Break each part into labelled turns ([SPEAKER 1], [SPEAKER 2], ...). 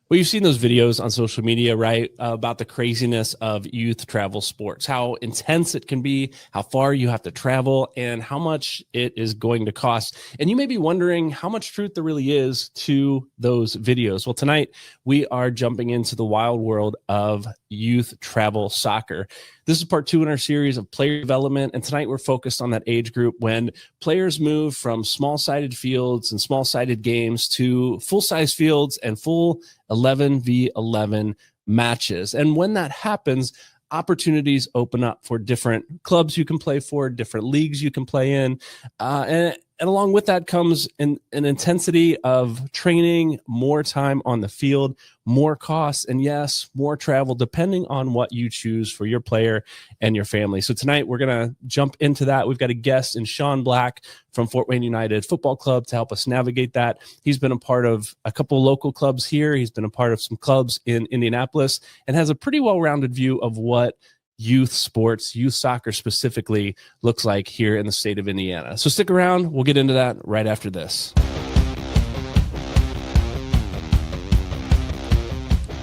[SPEAKER 1] Well, you've seen those videos on social media, right? About the craziness of youth travel sports, how intense it can be, how far you have to travel, and how much it is going to cost. And you may be wondering how much truth there really is to those videos. Well, tonight we are jumping into the wild world of youth travel soccer. This is part 2 in our series of player development. And tonight we're focused on that age group when players move from small-sided fields and small-sided games to full-size fields and full 11v11 matches. And when that happens, opportunities open up for different clubs you can play for, different leagues you can play in. And along with that comes an intensity of training, more time on the field, more costs, and yes, more travel, depending on what you choose for your player and your family. So tonight we're going to jump into that. We've got a guest in Sean Black from Fort Wayne United Football Club to help us navigate that. He's been a part of a couple local clubs here. He's been a part of some clubs in Indianapolis and has a pretty well-rounded view of what youth sports, youth soccer specifically, looks like here in the state of Indiana. So stick around. We'll get into that right after this.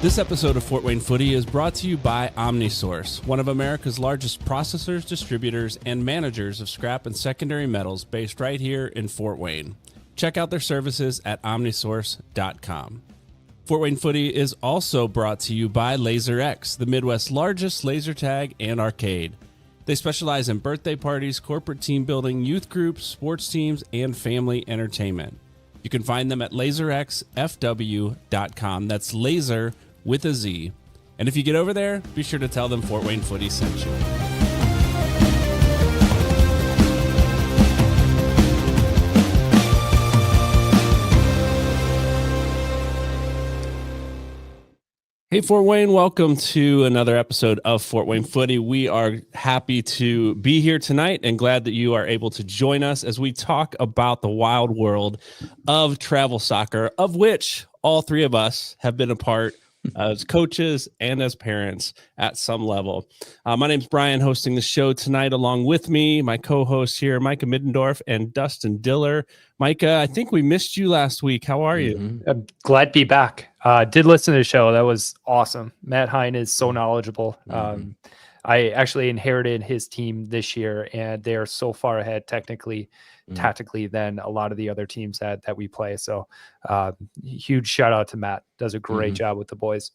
[SPEAKER 1] This episode of Fort Wayne Footy is brought to you by OmniSource, one of America's largest processors, distributors, and managers of scrap and secondary metals based right here in Fort Wayne. Check out their services at omnisource.com. Fort Wayne Footy is also brought to you by LaserX, the Midwest's largest laser tag and arcade. They specialize in birthday parties, corporate team building, youth groups, sports teams, and family entertainment. You can find them at laserxfw.com. That's laser with a Z. And if you get over there, be sure to tell them Fort Wayne Footy sent you. Hey, Fort Wayne, welcome to another episode of Fort Wayne Footy. We are happy to be here tonight and glad that you are able to join us as we talk about the wild world of travel soccer, of which all three of us have been a part as coaches and as parents at some level. My name's Brian, hosting the show tonight. Along with me, my co-hosts here, Micah Middendorf and Dustin Diller. Micah, I think we missed you last week. How are you?
[SPEAKER 2] Mm-hmm. I'm glad to be back. Did listen to the show. That was awesome. Matt Hine is so knowledgeable. Mm-hmm. I actually inherited his team this year, and they are so far ahead technically, tactically than a lot of the other teams that we play. So huge shout out to Matt. Does a great job with the boys.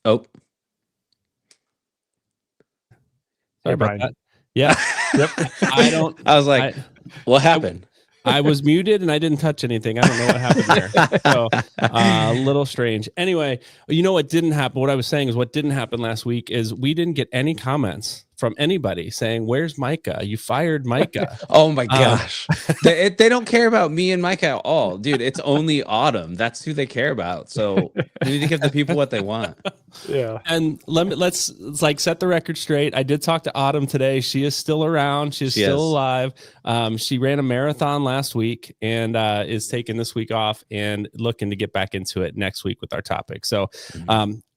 [SPEAKER 1] Oh,
[SPEAKER 2] sorry, Brian.
[SPEAKER 1] Yeah.
[SPEAKER 2] Yep.
[SPEAKER 1] I was like,
[SPEAKER 3] what happened?
[SPEAKER 1] I was muted and I didn't touch anything. I don't know what happened there. So a little strange. Anyway, you know what didn't happen? What I was saying is what didn't happen last week is we didn't get any comments from anybody saying, "Where's Micah? You fired Micah."
[SPEAKER 3] Oh my gosh. They don't care about me and Micah at all. Dude, it's only Autumn. That's who they care about. So we need to give the people what they want.
[SPEAKER 2] Yeah.
[SPEAKER 1] And let's like set the record straight. I did talk to Autumn today. She is still around. She's still alive. She ran a marathon last week and is taking this week off and looking to get back into it next week with our topic. So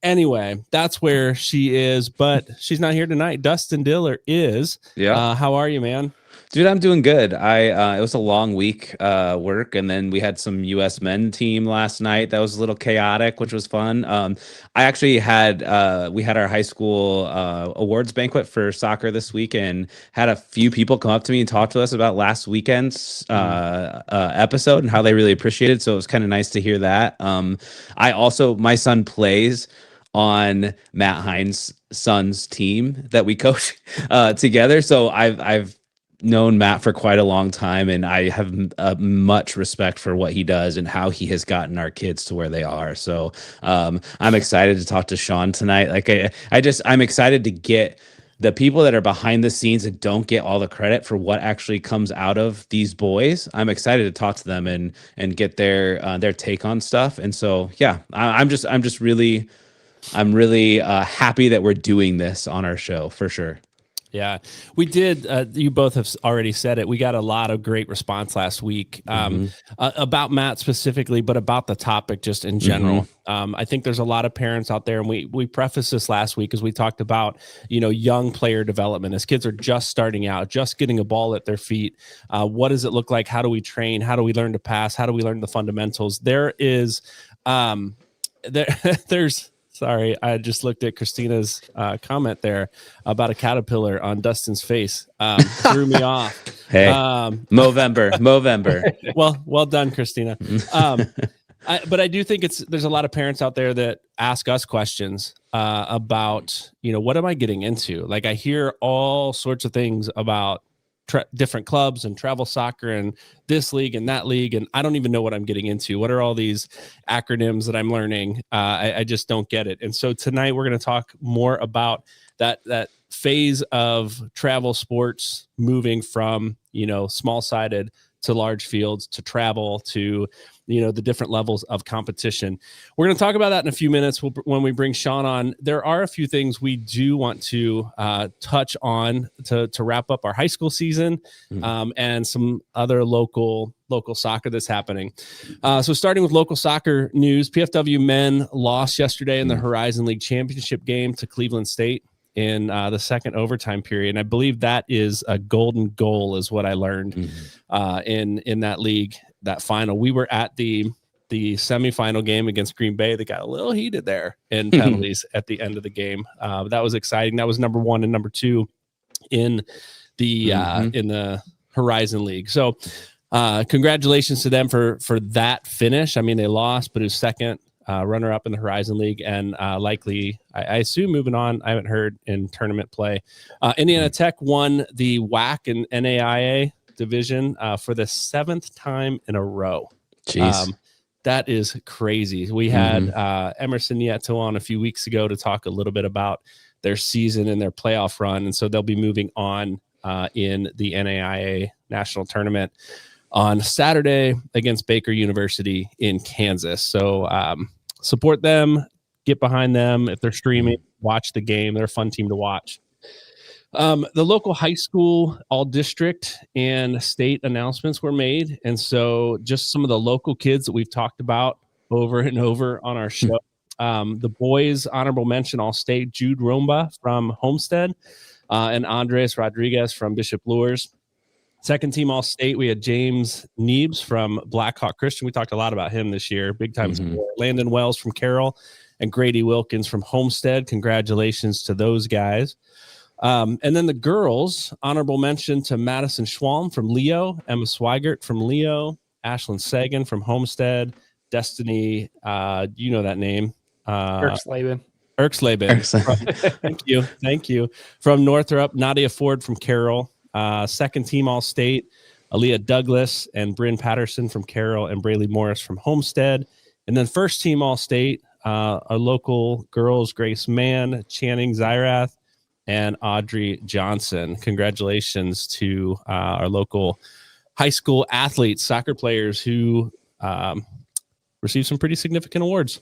[SPEAKER 1] anyway, that's where she is, but she's not here tonight. Dustin Diller is.
[SPEAKER 3] Yeah.
[SPEAKER 1] How are you, man?
[SPEAKER 3] Dude, I'm doing good. It was a long week work, and then we had some U.S. men team last night. That was a little chaotic, which was fun. I actually had we had our high school awards banquet for soccer this week, and had a few people come up to me and talk to us about last weekend's episode and how they really appreciated it. So it was kind of nice to hear that. My son plays on Matt Hine's son's team that we coach together. So I've known Matt for quite a long time, and I have much respect for what he does and how he has gotten our kids to where they are. So I'm excited to talk to Sean tonight. Like I'm excited to get the people that are behind the scenes and don't get all the credit for what actually comes out of these boys. I'm excited to talk to them and get their take on stuff. And so, yeah, I'm really happy that we're doing this on our show for sure.
[SPEAKER 1] Yeah, we did. You both have already said it. We got a lot of great response last week about Matt specifically, but about the topic just in general. I think there's a lot of parents out there, and we prefaced this last week as we talked about, young player development as kids are just starting out, just getting a ball at their feet. What does it look like? How do we train? How do we learn to pass? How do we learn the fundamentals? There's Sorry, I just looked at Christina's comment there about a caterpillar on Dustin's face. Threw me off.
[SPEAKER 3] Hey, Movember.
[SPEAKER 1] Well done, Christina. But I do think there's a lot of parents out there that ask us questions about, what am I getting into? Like, I hear all sorts of things about different clubs and travel soccer and this league and that league, and I don't even know what I'm getting into. What are all these acronyms that I'm learning? I just don't get it. And so tonight we're going to talk more about that phase of travel sports, moving from small-sided to large fields, to travel, to the different levels of competition. We're going to talk about that in a few minutes when we bring Sean on. There are a few things we do want to touch on to wrap up our high school season, and some other local soccer that's happening. So starting with local soccer news, PFW men lost yesterday in the Horizon League Championship game to Cleveland State in the second overtime period. And I believe that is a golden goal, is what I learned in that league, that final. We were at the semifinal game against Green Bay. They got a little heated there in penalties at the end of the game. That was exciting. That was number 1 and number 2 in the Horizon League. So congratulations to them for that finish. I mean, they lost, but it was second runner-up in the Horizon League, and likely, I assume, moving on. I haven't heard in tournament play. Indiana Tech won the WAC and NAIA division for the 7th time in a row.
[SPEAKER 3] Jeez.
[SPEAKER 1] That is crazy. We had Emerson Nieto on a few weeks ago to talk a little bit about their season and their playoff run, and so they'll be moving on in the NAIA national tournament on Saturday against Baker University in Kansas. So support them, get behind them. If they're streaming, watch the game. They're a fun team to watch. The local high school all district and state announcements were made. And so just some of the local kids that we've talked about over and over on our show. The boys honorable mention all state, Jude Romba from Homestead and Andres Rodriguez from Bishop Luers. Second team all state, we had James Neebs from Blackhawk Christian. We talked a lot about him this year. Big time scorer. Landon Wells from Carroll and Grady Wilkins from Homestead. Congratulations to those guys. And then the girls, honorable mention to Madison Schwalm from Leo, Emma Swigert from Leo, Ashlyn Sagan from Homestead, Destiny, you know that name.
[SPEAKER 2] Erksleben.
[SPEAKER 1] Thank you. From Northrop, Nadia Ford from Carroll. Second team all-state, Aaliyah Douglas and Bryn Patterson from Carroll and Braylee Morris from Homestead. And then first team all-state, our local girls, Grace Mann, Channing Zyrath, and Audrey Johnson. Congratulations to our local high school athletes, soccer players who received some pretty significant awards.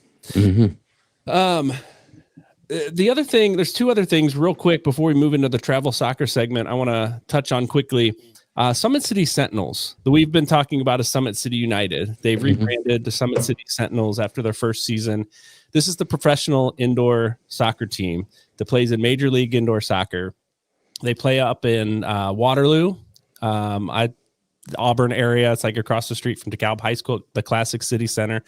[SPEAKER 1] The other thing, there's two other things real quick before we move into the travel soccer segment I want to touch on quickly. Summit City Sentinels, that we've been talking about as Summit City United. They've rebranded to Summit City Sentinels after their first season. This is the professional indoor soccer team that plays in Major League Indoor Soccer. They play up in Waterloo, Auburn area. It's like across the street from DeKalb High School, the Classic City Center.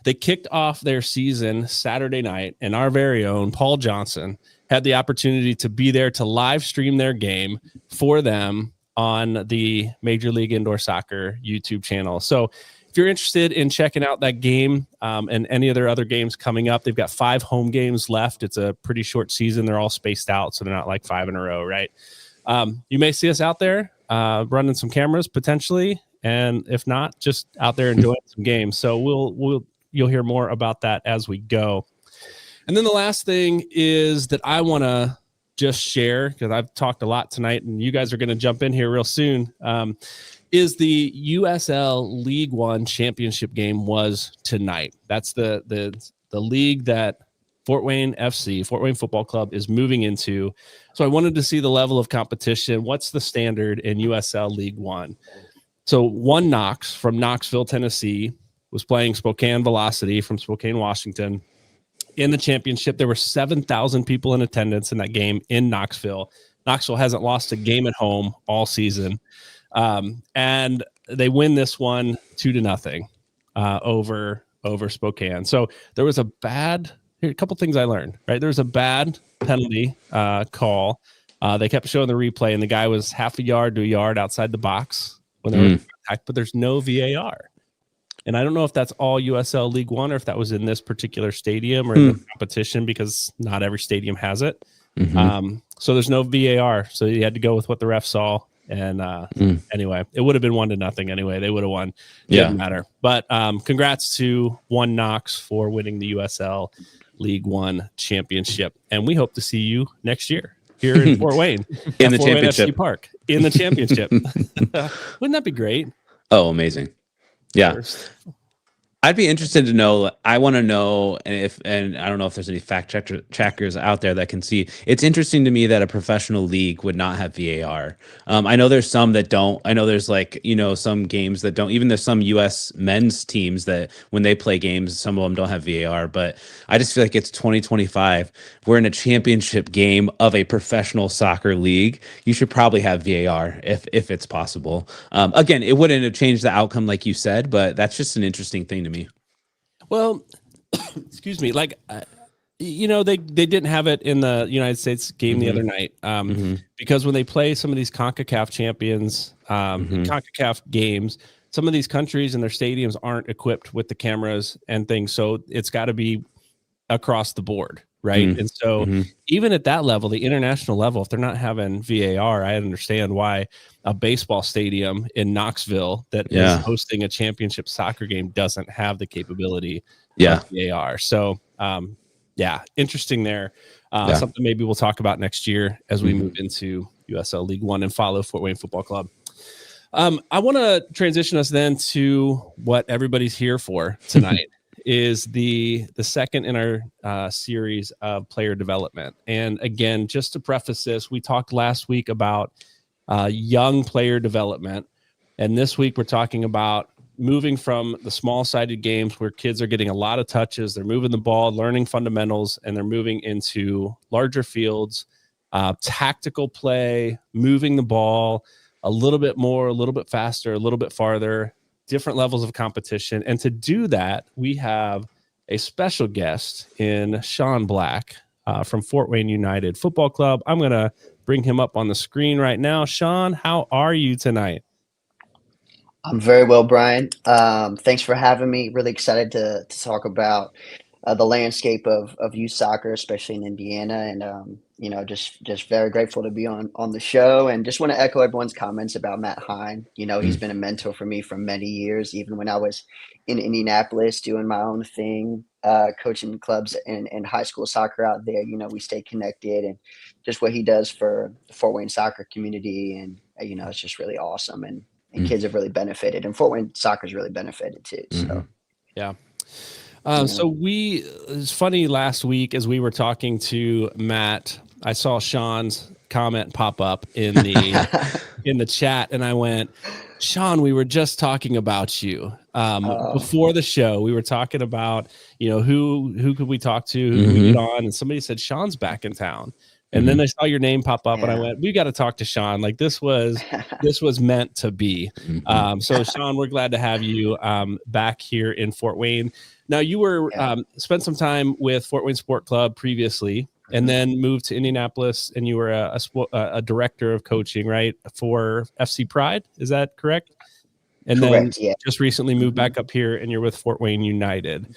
[SPEAKER 1] They kicked off their season Saturday night, and our very own Paul Johnson had the opportunity to be there to live stream their game for them on the Major League Indoor Soccer YouTube channel. So if you're interested in checking out that game and any of their other games coming up, they've got 5 home games left. It's a pretty short season. They're all spaced out, so they're not like 5 in a row, right? You may see us out there running some cameras potentially, and if not, just out there enjoying some games. So you'll hear more about that as we go. And then the last thing is that I want to just share, because I've talked a lot tonight and you guys are going to jump in here real soon, is the USL League One championship game was tonight. That's the league that Fort Wayne FC, Fort Wayne Football Club, is moving into. So I wanted to see the level of competition. What's the standard in USL League One? So One Knox from Knoxville, Tennessee, was playing Spokane Velocity from Spokane, Washington. In the championship, there were 7,000 people in attendance in that game in Knoxville. Knoxville hasn't lost a game at home all season. And they win this one 2-0 over Spokane. So there was a couple things I learned, right? There was a bad penalty call. They kept showing the replay, and the guy was half a yard to a yard outside the box when they were in contact, but there's no VAR. And I don't know if that's all USL League One or if that was in this particular stadium or in the competition, because not every stadium has it. So there's no VAR. So you had to go with what the ref saw. And anyway, it would have been 1-0 anyway. They would have won. Didn't matter. But congrats to One Knox for winning the USL League One championship. And we hope to see you next year here in Fort Wayne.
[SPEAKER 3] In the
[SPEAKER 1] Fort Wayne
[SPEAKER 3] championship.
[SPEAKER 1] FC Park. In the championship. Wouldn't that be great?
[SPEAKER 3] Oh, amazing. Yeah. I'd be interested to know. I want to know and I don't know if there's any fact checkers out there that can see. It's interesting to me that a professional league would not have VAR. I know there's some that don't. I know there's some games that don't. Even there's some U.S. men's teams that when they play games, some of them don't have VAR. But I just feel like it's 2025. We're in a championship game of a professional soccer league. You should probably have VAR if it's possible. Again, it wouldn't have changed the outcome like you said, but that's just an interesting thing to me.
[SPEAKER 1] Well, excuse me. They didn't have it in the United States game the other night because when they play some of these CONCACAF champions, CONCACAF games, some of these countries and their stadiums aren't equipped with the cameras and things. So it's got to be across the board. Right. And so even at that level, the international level, if they're not having VAR, I understand why a baseball stadium in Knoxville that is hosting a championship soccer game doesn't have the capability of VAR. So, interesting there. Something maybe we'll talk about next year as we move into USL League One and follow Fort Wayne Football Club. I want to transition us then to what everybody's here for tonight. Is the second in our series of player development. And again, just to preface this, we talked last week about young player development. And this week we're talking about moving from the small-sided games where kids are getting a lot of touches, they're moving the ball, learning fundamentals, and they're moving into larger fields, tactical play, moving the ball a little bit more, a little bit faster, a little bit farther, different levels of competition. And to do that, we have a special guest in Sean Black from Fort Wayne United Football Club. I'm going to bring him up on the screen right now. Sean, how are you tonight?
[SPEAKER 4] I'm very well, Brian. Thanks for having me. Really excited to talk about the landscape of youth soccer, especially in Indiana. And, just very grateful to be on the show, and just want to echo everyone's comments about Matt Hine. He's been a mentor for me for many years, even when I was in Indianapolis doing my own thing, coaching clubs and high school soccer out there. We stay connected, and just what he does for the Fort Wayne soccer community. And, it's just really awesome. And kids have really benefited, and Fort Wayne soccer's really benefited too. So,
[SPEAKER 1] So it's funny, last week as we were talking to Matt, I saw Sean's comment pop up in the chat, and I went, Sean, we were just talking about you before the show. We were talking about, who could we talk to, who could we get on, and somebody said Sean's back in town. And then I saw your name pop up, and I went, we got to talk to Sean. Like this was meant to be. So Sean, we're glad to have you back here in Fort Wayne. Now you were spent some time with Fort Wayne Sport Club previously, and then moved to Indianapolis, and you were a director of coaching, right, for FC Pride. Is that correct? And
[SPEAKER 4] correct,
[SPEAKER 1] then just recently moved back up here, and you're with Fort Wayne United.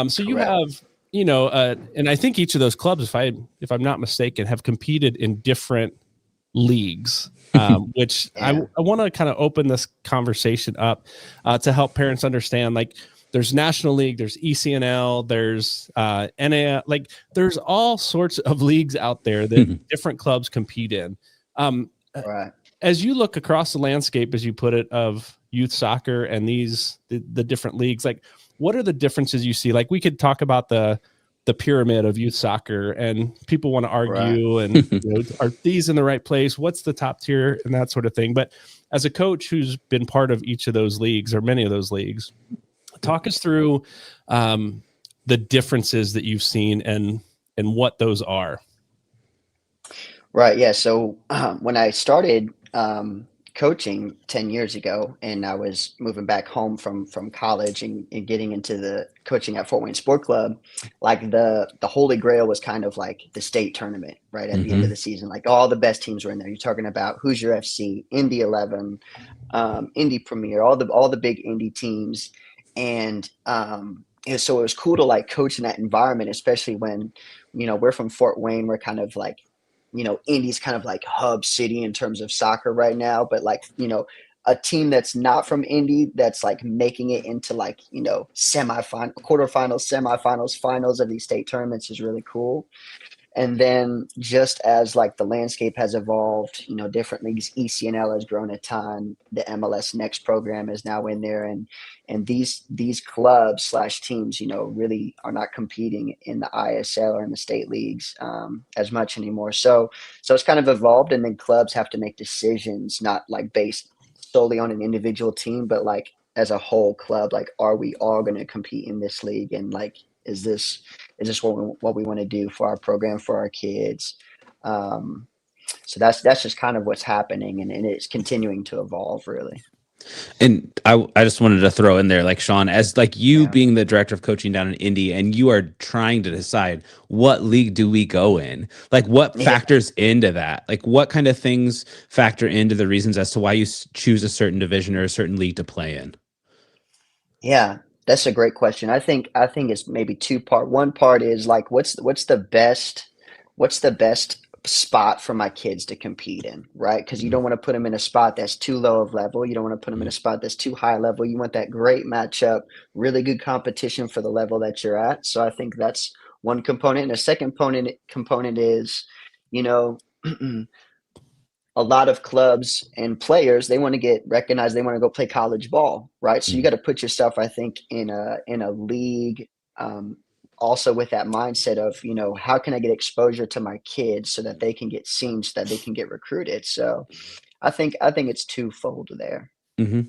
[SPEAKER 1] So you have, and I think each of those clubs, if I'm not mistaken, have competed in different leagues, which I want to kind of open this conversation up to help parents understand, like, there's National League, there's ECNL, there's NAL, like there's all sorts of leagues out there that different clubs compete in. As you look across the landscape, as you put it, of youth soccer and the different leagues, like what are the differences you see? Like we could talk about the the pyramid of youth soccer, and people want to argue and are these in the right place? What's the top tier and that sort of thing. But as a coach who's been part of each of those leagues or many of those leagues, talk us through the differences that you've seen and what those are.
[SPEAKER 4] Right. Yeah. So when I started coaching 10 years ago, and I was moving back home from college and getting into the coaching at Fort Wayne Sport Club, like the holy grail was kind of like the state tournament, right? At the end of the season, like all the best teams were in there. You're talking about Hoosier FC, Indy 11, Indy Premier, all the big Indy teams. And so it was cool to like coach in that environment, especially when, we're from Fort Wayne. We're kind of like, Indy's kind of like hub city in terms of soccer right now, but like, a team that's not from Indy that's like making it into like, quarterfinals, semifinals, finals of these state tournaments is really cool. And then just as like the landscape has evolved, different leagues, ECNL has grown a ton. The MLS Next program is now in there, and these clubs / teams, really are not competing in the ISL or in the state leagues as much anymore. So it's kind of evolved, and then clubs have to make decisions, not like based solely on an individual team, but like as a whole club, like, are we all going to compete in this league? And like, is this what we want to do for our program, for our kids? So that's just kind of what's happening, and it's continuing to evolve, really.
[SPEAKER 3] And I just wanted to throw in there, like, Sean, as like you being the director of coaching down in Indy, and you are trying to decide what league do we go in, like what factors into that, like what kind of things factor into the reasons as to why you choose a certain division or a certain league to play in?
[SPEAKER 4] Yeah, that's a great question. I think it's maybe two part. One part is like, what's the best spot for my kids to compete in, right? Because you don't want to put them in a spot that's too low of level. You don't want to put them in a spot that's too high level. You want that great matchup, really good competition for the level that you're at. So I think that's one component. And a second component is, a lot of clubs and players, they want to get recognized. They want to go play college ball, right? So you got to put yourself, I think, in a league, also with that mindset of, how can I get exposure to my kids so that they can get seen, so that they can get recruited. So I think it's twofold there.
[SPEAKER 3] No,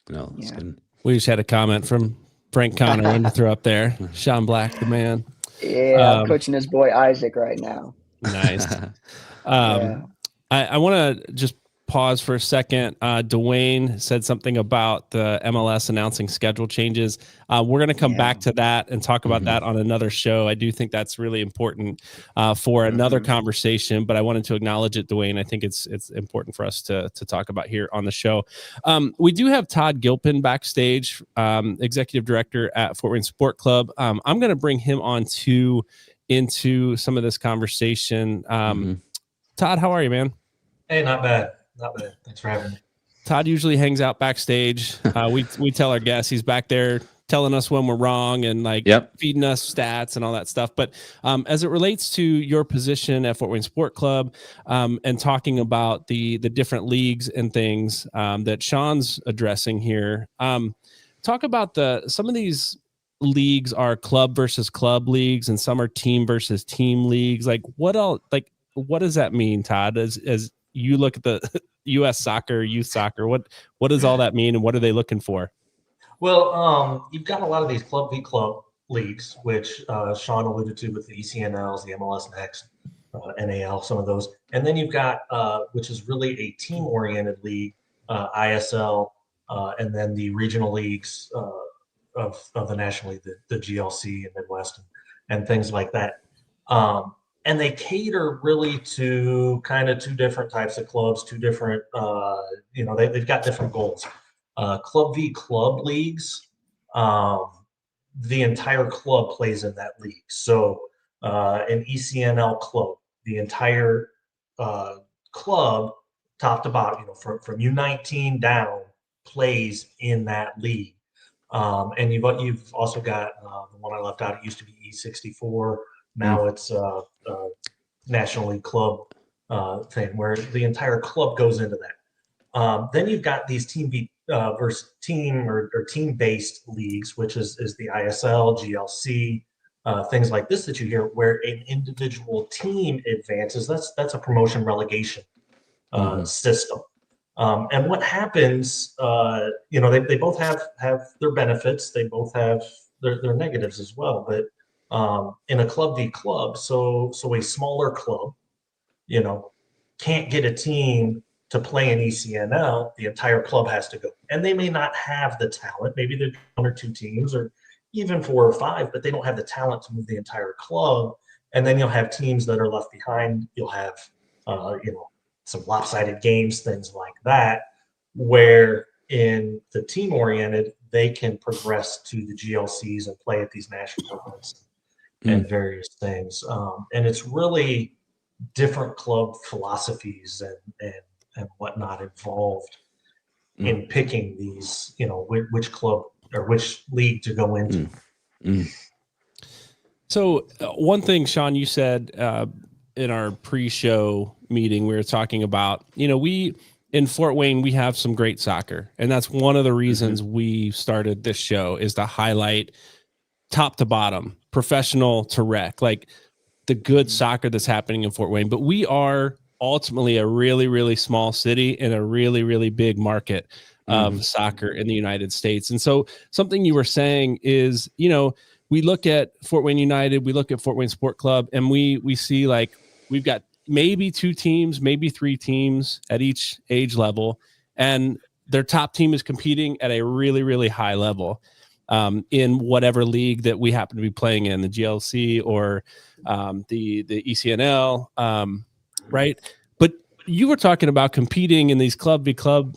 [SPEAKER 3] that's good.
[SPEAKER 1] We just had a comment from Frank Connor wanted to throw up there. Sean Black, the man.
[SPEAKER 4] Yeah, I'm coaching his boy Isaac right now.
[SPEAKER 1] Nice. I want to just pause for a second. Dwayne said something about the MLS announcing schedule changes. We're going to come back to that and talk about that on another show. I do think that's really important for another conversation, but I wanted to acknowledge it, Dwayne. I think it's important for us to talk about here on the show. We do have Todd Gilpin backstage, executive director at Fort Wayne Sport Club. I'm going to bring him on into some of this conversation. Todd, how are you, man?
[SPEAKER 5] Hey, not bad. Thanks for having me.
[SPEAKER 1] Todd usually hangs out backstage. We tell our guests he's back there telling us when we're wrong and like feeding us stats and all that stuff. But as it relates to your position at Fort Wayne Sport Club and talking about the different leagues and things that Sean's addressing here, talk about some of these leagues are club versus club leagues and some are team versus team leagues. Like what does that mean, Todd? As you look at the U.S. soccer, youth soccer, what does all that mean, and what are they looking for?
[SPEAKER 5] Well, you've got a lot of these club v club leagues, which Sean alluded to with the ECNLs, the MLS Next, NAL, some of those, and then you've got which is really a team-oriented league, ISL, and then the regional leagues of the National League, the GLC and Midwest, and things like that. And they cater really to kind of two different types of clubs, two different, they've got different goals. Club v club leagues, the entire club plays in that league. So an ECNL club, the entire club, top to bottom, from U19 down, plays in that league. And you've also got the one I left out. It used to be E64. Now it's National League Club thing where the entire club goes into that. Then you've got these team versus team or team-based leagues, which is the ISL, GLC, things like this that you hear where an individual team advances. That's a promotion relegation system. And what happens, they both have their benefits. They both have their negatives as well. But in a club v club, so a smaller club, can't get a team to play in ECNL, the entire club has to go. And they may not have the talent. Maybe they're 1 or 2 teams or even 4 or 5, but they don't have the talent to move the entire club. And then you'll have teams that are left behind. You'll have, some lopsided games, things like that, where in the team-oriented, they can progress to the GLCs and play at these national tournaments and various things. And it's really different club philosophies and whatnot involved in picking these, which club or which league to go into.
[SPEAKER 1] So one thing, Sean, you said in our pre-show meeting, we were talking about, we in Fort Wayne, we have some great soccer. And that's one of the reasons we started this show, is to highlight top to bottom, professional to rec, like the good soccer that's happening in Fort Wayne. But we are ultimately a really, really small city in a really, really big market of soccer in the United States. And so something you were saying is, we look at Fort Wayne United, we look at Fort Wayne Sport Club, and we see like we've got maybe 2 teams, maybe 3 teams at each age level, and their top team is competing at a really, really high level in whatever league that we happen to be playing in, the GLC or the ECNL, right? But you were talking about competing in these club v club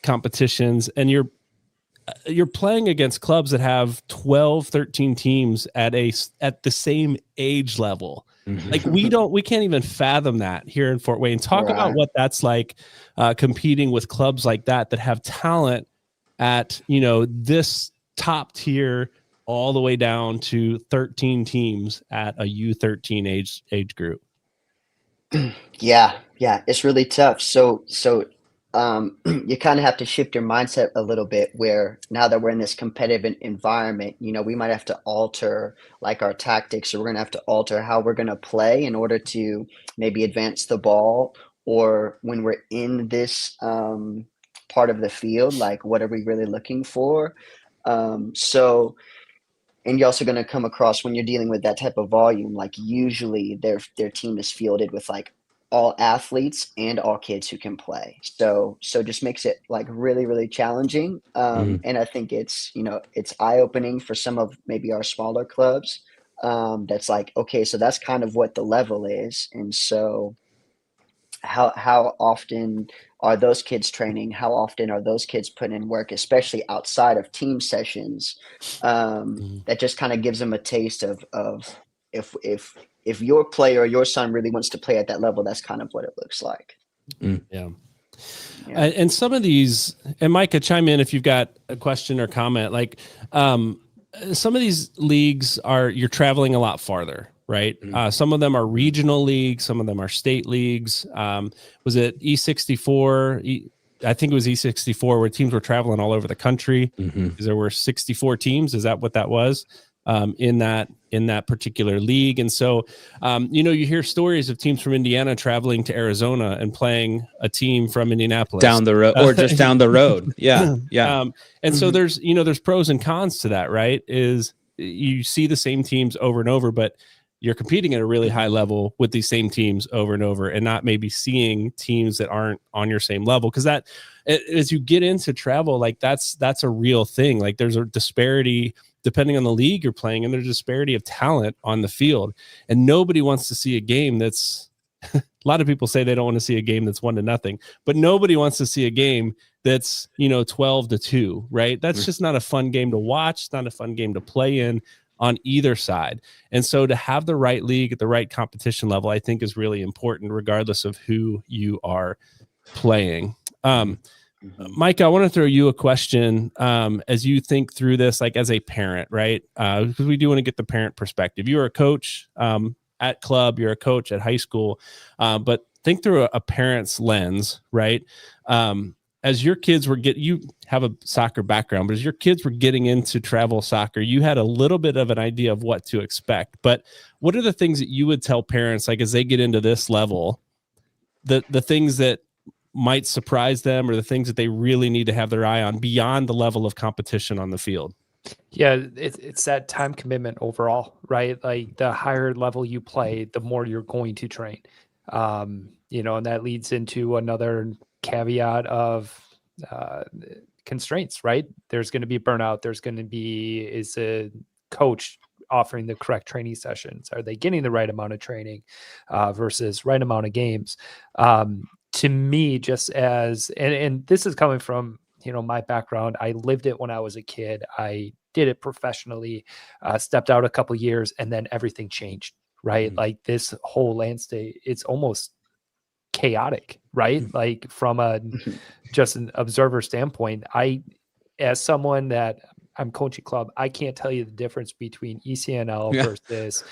[SPEAKER 1] competitions, and you're playing against clubs that have 12, 13 teams at the same age level. Like we can't even fathom that here in Fort Wayne. Talk about what that's like, competing with clubs like that have talent at, this top tier all the way down to 13 teams at a U13 age group.
[SPEAKER 4] Yeah, it's really tough. So you kind of have to shift your mindset a little bit, where now that we're in this competitive environment, we might have to alter like our tactics, or we're going to have to alter how we're going to play in order to maybe advance the ball, or when we're in this part of the field, like what are we really looking for? And you're also going to come across, when you're dealing with that type of volume, like usually their team is fielded with like all athletes and all kids who can play. So just makes it like really, really challenging. And I think it's eye-opening for some of maybe our smaller clubs. That's like, okay, so that's kind of what the level is. And so how often are those kids training? How often are those kids putting in work, especially outside of team sessions? That just kind of gives them a taste of if your player or your son really wants to play at that level, that's kind of what it looks like.
[SPEAKER 1] Yeah. And some of these, and Micah, chime in if you've got a question or comment, like some of these leagues you're traveling a lot farther, right? Some of them are regional leagues. Some of them are state leagues. Was it E64? I think it was E64, where teams were traveling all over the country because there were 64 teams. Is that what that was? In that particular league. And so, you hear stories of teams from Indiana traveling to Arizona and playing a team from Indianapolis
[SPEAKER 3] down the road, or just down the road. Yeah.
[SPEAKER 1] And so there's pros and cons to that, right? Is you see the same teams over and over, but you're competing at a really high level with these same teams over and over, and not maybe seeing teams that aren't on your same level. Cause that, as you get into travel, like that's a real thing. Like there's a disparity depending on the league you're playing, and there's a disparity of talent on the field, and nobody wants to see a game that's a lot of people say they don't want to see a game that's 1-0, but nobody wants to see a game that's 12-2, right? That's just not a fun game to watch. It's not a fun game to play in on either side. And so to have the right league at the right competition level, I think is really important, regardless of who you are playing. Mike, I want to throw you a question as you think through this, like as a parent, right? Because we do want to get the parent perspective. You're a coach at club, you're a coach at high school, but think through a parent's lens, right? as your kids were you have a soccer background, but as your kids were getting into travel soccer, you had a little bit of an idea of what to expect. But what are the things that you would tell parents, like as they get into this level, the things that might surprise them or the things that they really need to have their eye on beyond the level of competition on the field?
[SPEAKER 2] Yeah, it's that time commitment overall, right? Like the higher level you play, the more you're going to train. And that leads into another caveat of constraints, right? There's going to be burnout. There's going to be, is a coach offering the correct training sessions? Are they getting the right amount of training versus right amount of games? To me, just as, and this is coming from, my background, I lived it when I was a kid. I did it professionally, stepped out a couple years, and then everything changed, right? Mm-hmm. Like this whole landscape, it's almost chaotic, right? Like from just an observer standpoint, as someone that I'm coaching club, I can't tell you the difference between ECNL versus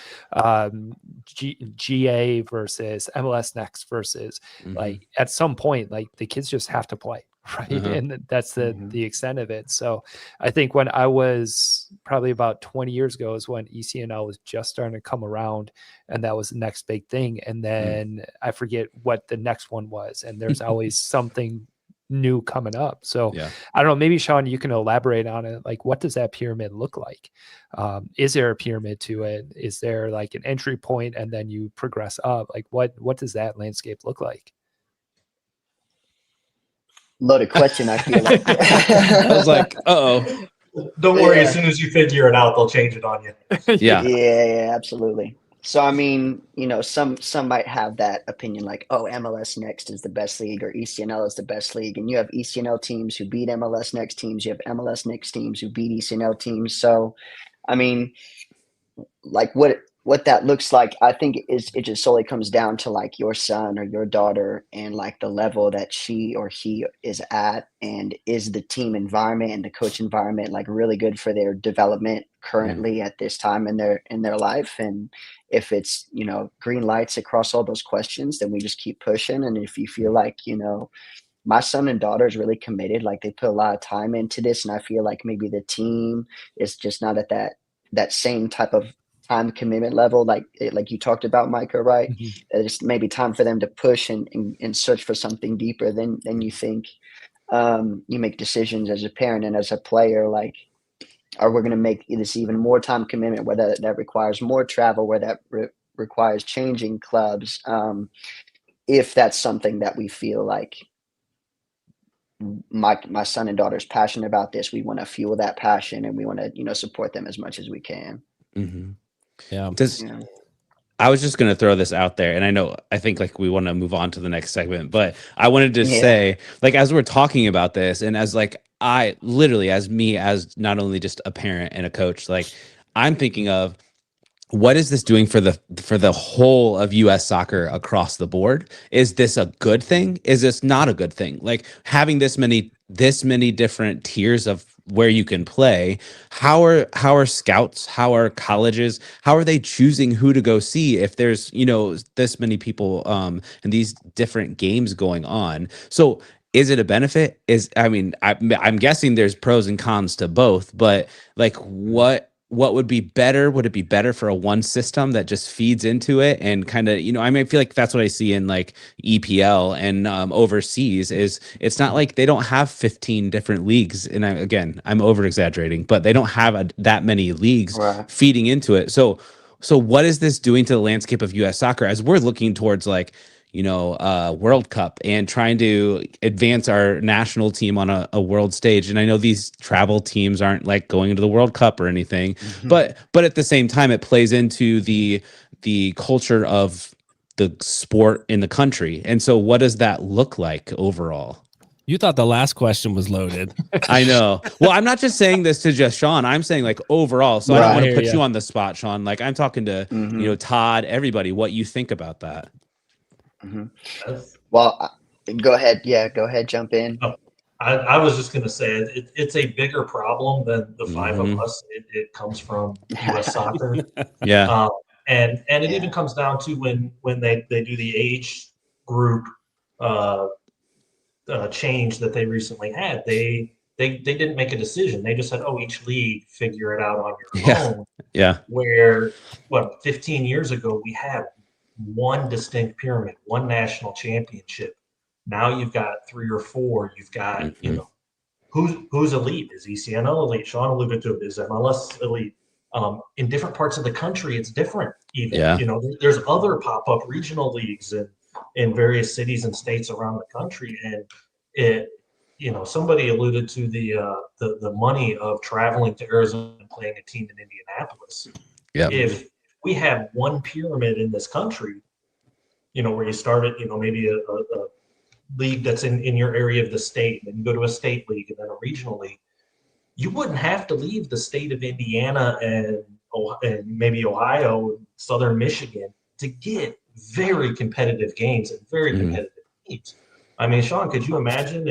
[SPEAKER 2] GA versus MLS Next versus like at some point, like the kids just have to play, right? And that's the extent of it. So I think when I was probably about 20 years ago is when ECNL was just starting to come around, and that was the next big thing. And then I forget what the next one was, and there's always something new coming up. So I don't know, maybe Sean, you can elaborate on it. Like, what does that pyramid look like? Is there a pyramid to it? Is there like an entry point and then you progress up? Like what does that landscape look like?
[SPEAKER 4] Loaded question, I feel like.
[SPEAKER 3] I was like, uh-oh.
[SPEAKER 5] Don't worry, as soon as you figure it out, they'll change it on you.
[SPEAKER 4] Yeah, absolutely. So, I mean, some might have that opinion like, oh, MLS Next is the best league or ECNL is the best league. And you have ECNL teams who beat MLS Next teams. You have MLS Next teams who beat ECNL teams. So, I mean, like what that looks like, I think it just solely comes down to like your son or your daughter and like the level that she or he is at, and is the team environment and the coach environment like really good for their development currently at this time in their life. And if it's, green lights across all those questions, then we just keep pushing. And if you feel like, my son and daughter is really committed, like they put a lot of time into this, and I feel like maybe the team is just not at that same type of time commitment level, like you talked about, Micah, right? It's maybe time for them to push and search for something deeper than you think. You make decisions as a parent and as a player, like, are we going to make this even more time commitment, whether that requires more travel, where that requires changing clubs, if that's something that we feel like my son and daughter's passionate about this, we want to fuel that passion, and we want to support them as much as we can.
[SPEAKER 3] I was just going to throw this out there, and I think like we want to move on to the next segment, but I wanted to say, like, as we're talking about this, and as like I literally, as not only just a parent and a coach, like I'm thinking of, what is this doing for the whole of U.S. soccer across the board? Is this a good thing? Is this not a good thing? Like having this many different tiers of where you can play. How are scouts? How are colleges? How are they choosing who to go see if there's this many people and these different games going on? So is it a benefit? I'm guessing there's pros and cons to both, but like what would be better? Would it be better for a one system that just feeds into it and kind of, I feel like that's what I see in like EPL and overseas is it's not like they don't have 15 different leagues. And I'm over exaggerating, but they don't have that many leagues feeding into it. So what is this doing to the landscape of US soccer as we're looking towards like, World Cup and trying to advance our national team on a world stage? And I know these travel teams aren't like going into the World Cup or anything, but at the same time, it plays into the culture of the sport in the country. And so what does that look like overall?
[SPEAKER 1] You thought the last question was loaded.
[SPEAKER 3] I know. Well, I'm not just saying this to just Sean. I'm saying like overall. So I don't want to put you on the spot, Sean. Like I'm talking to, Todd, everybody, what you think about that.
[SPEAKER 4] Well, go ahead. Yeah, go ahead. Jump in.
[SPEAKER 5] I was just going to say it's a bigger problem than the five of us. It comes from U.S. soccer. And it even comes down to when they do the age group change that they recently had. They didn't make a decision. They just said, "Oh, each league figure it out on your own."
[SPEAKER 3] Yeah.
[SPEAKER 5] Where 15 years ago we had one distinct pyramid, one national championship. Now you've got 3 or 4. You've got who's elite? Is ECNL elite? Sean alluded to it. Is MLS elite? In different parts of the country, it's different. Even there's other pop-up regional leagues in various cities and states around the country, and it. Somebody alluded to the money of traveling to Arizona and playing a team in Indianapolis.
[SPEAKER 3] Yeah.
[SPEAKER 5] If we had one pyramid in this country, where you start at, maybe a league that's in your area of the state, and you go to a state league and then a regional league, you wouldn't have to leave the state of Indiana and maybe Ohio and Southern Michigan to get very competitive games and very competitive teams. I mean, Sean, could you imagine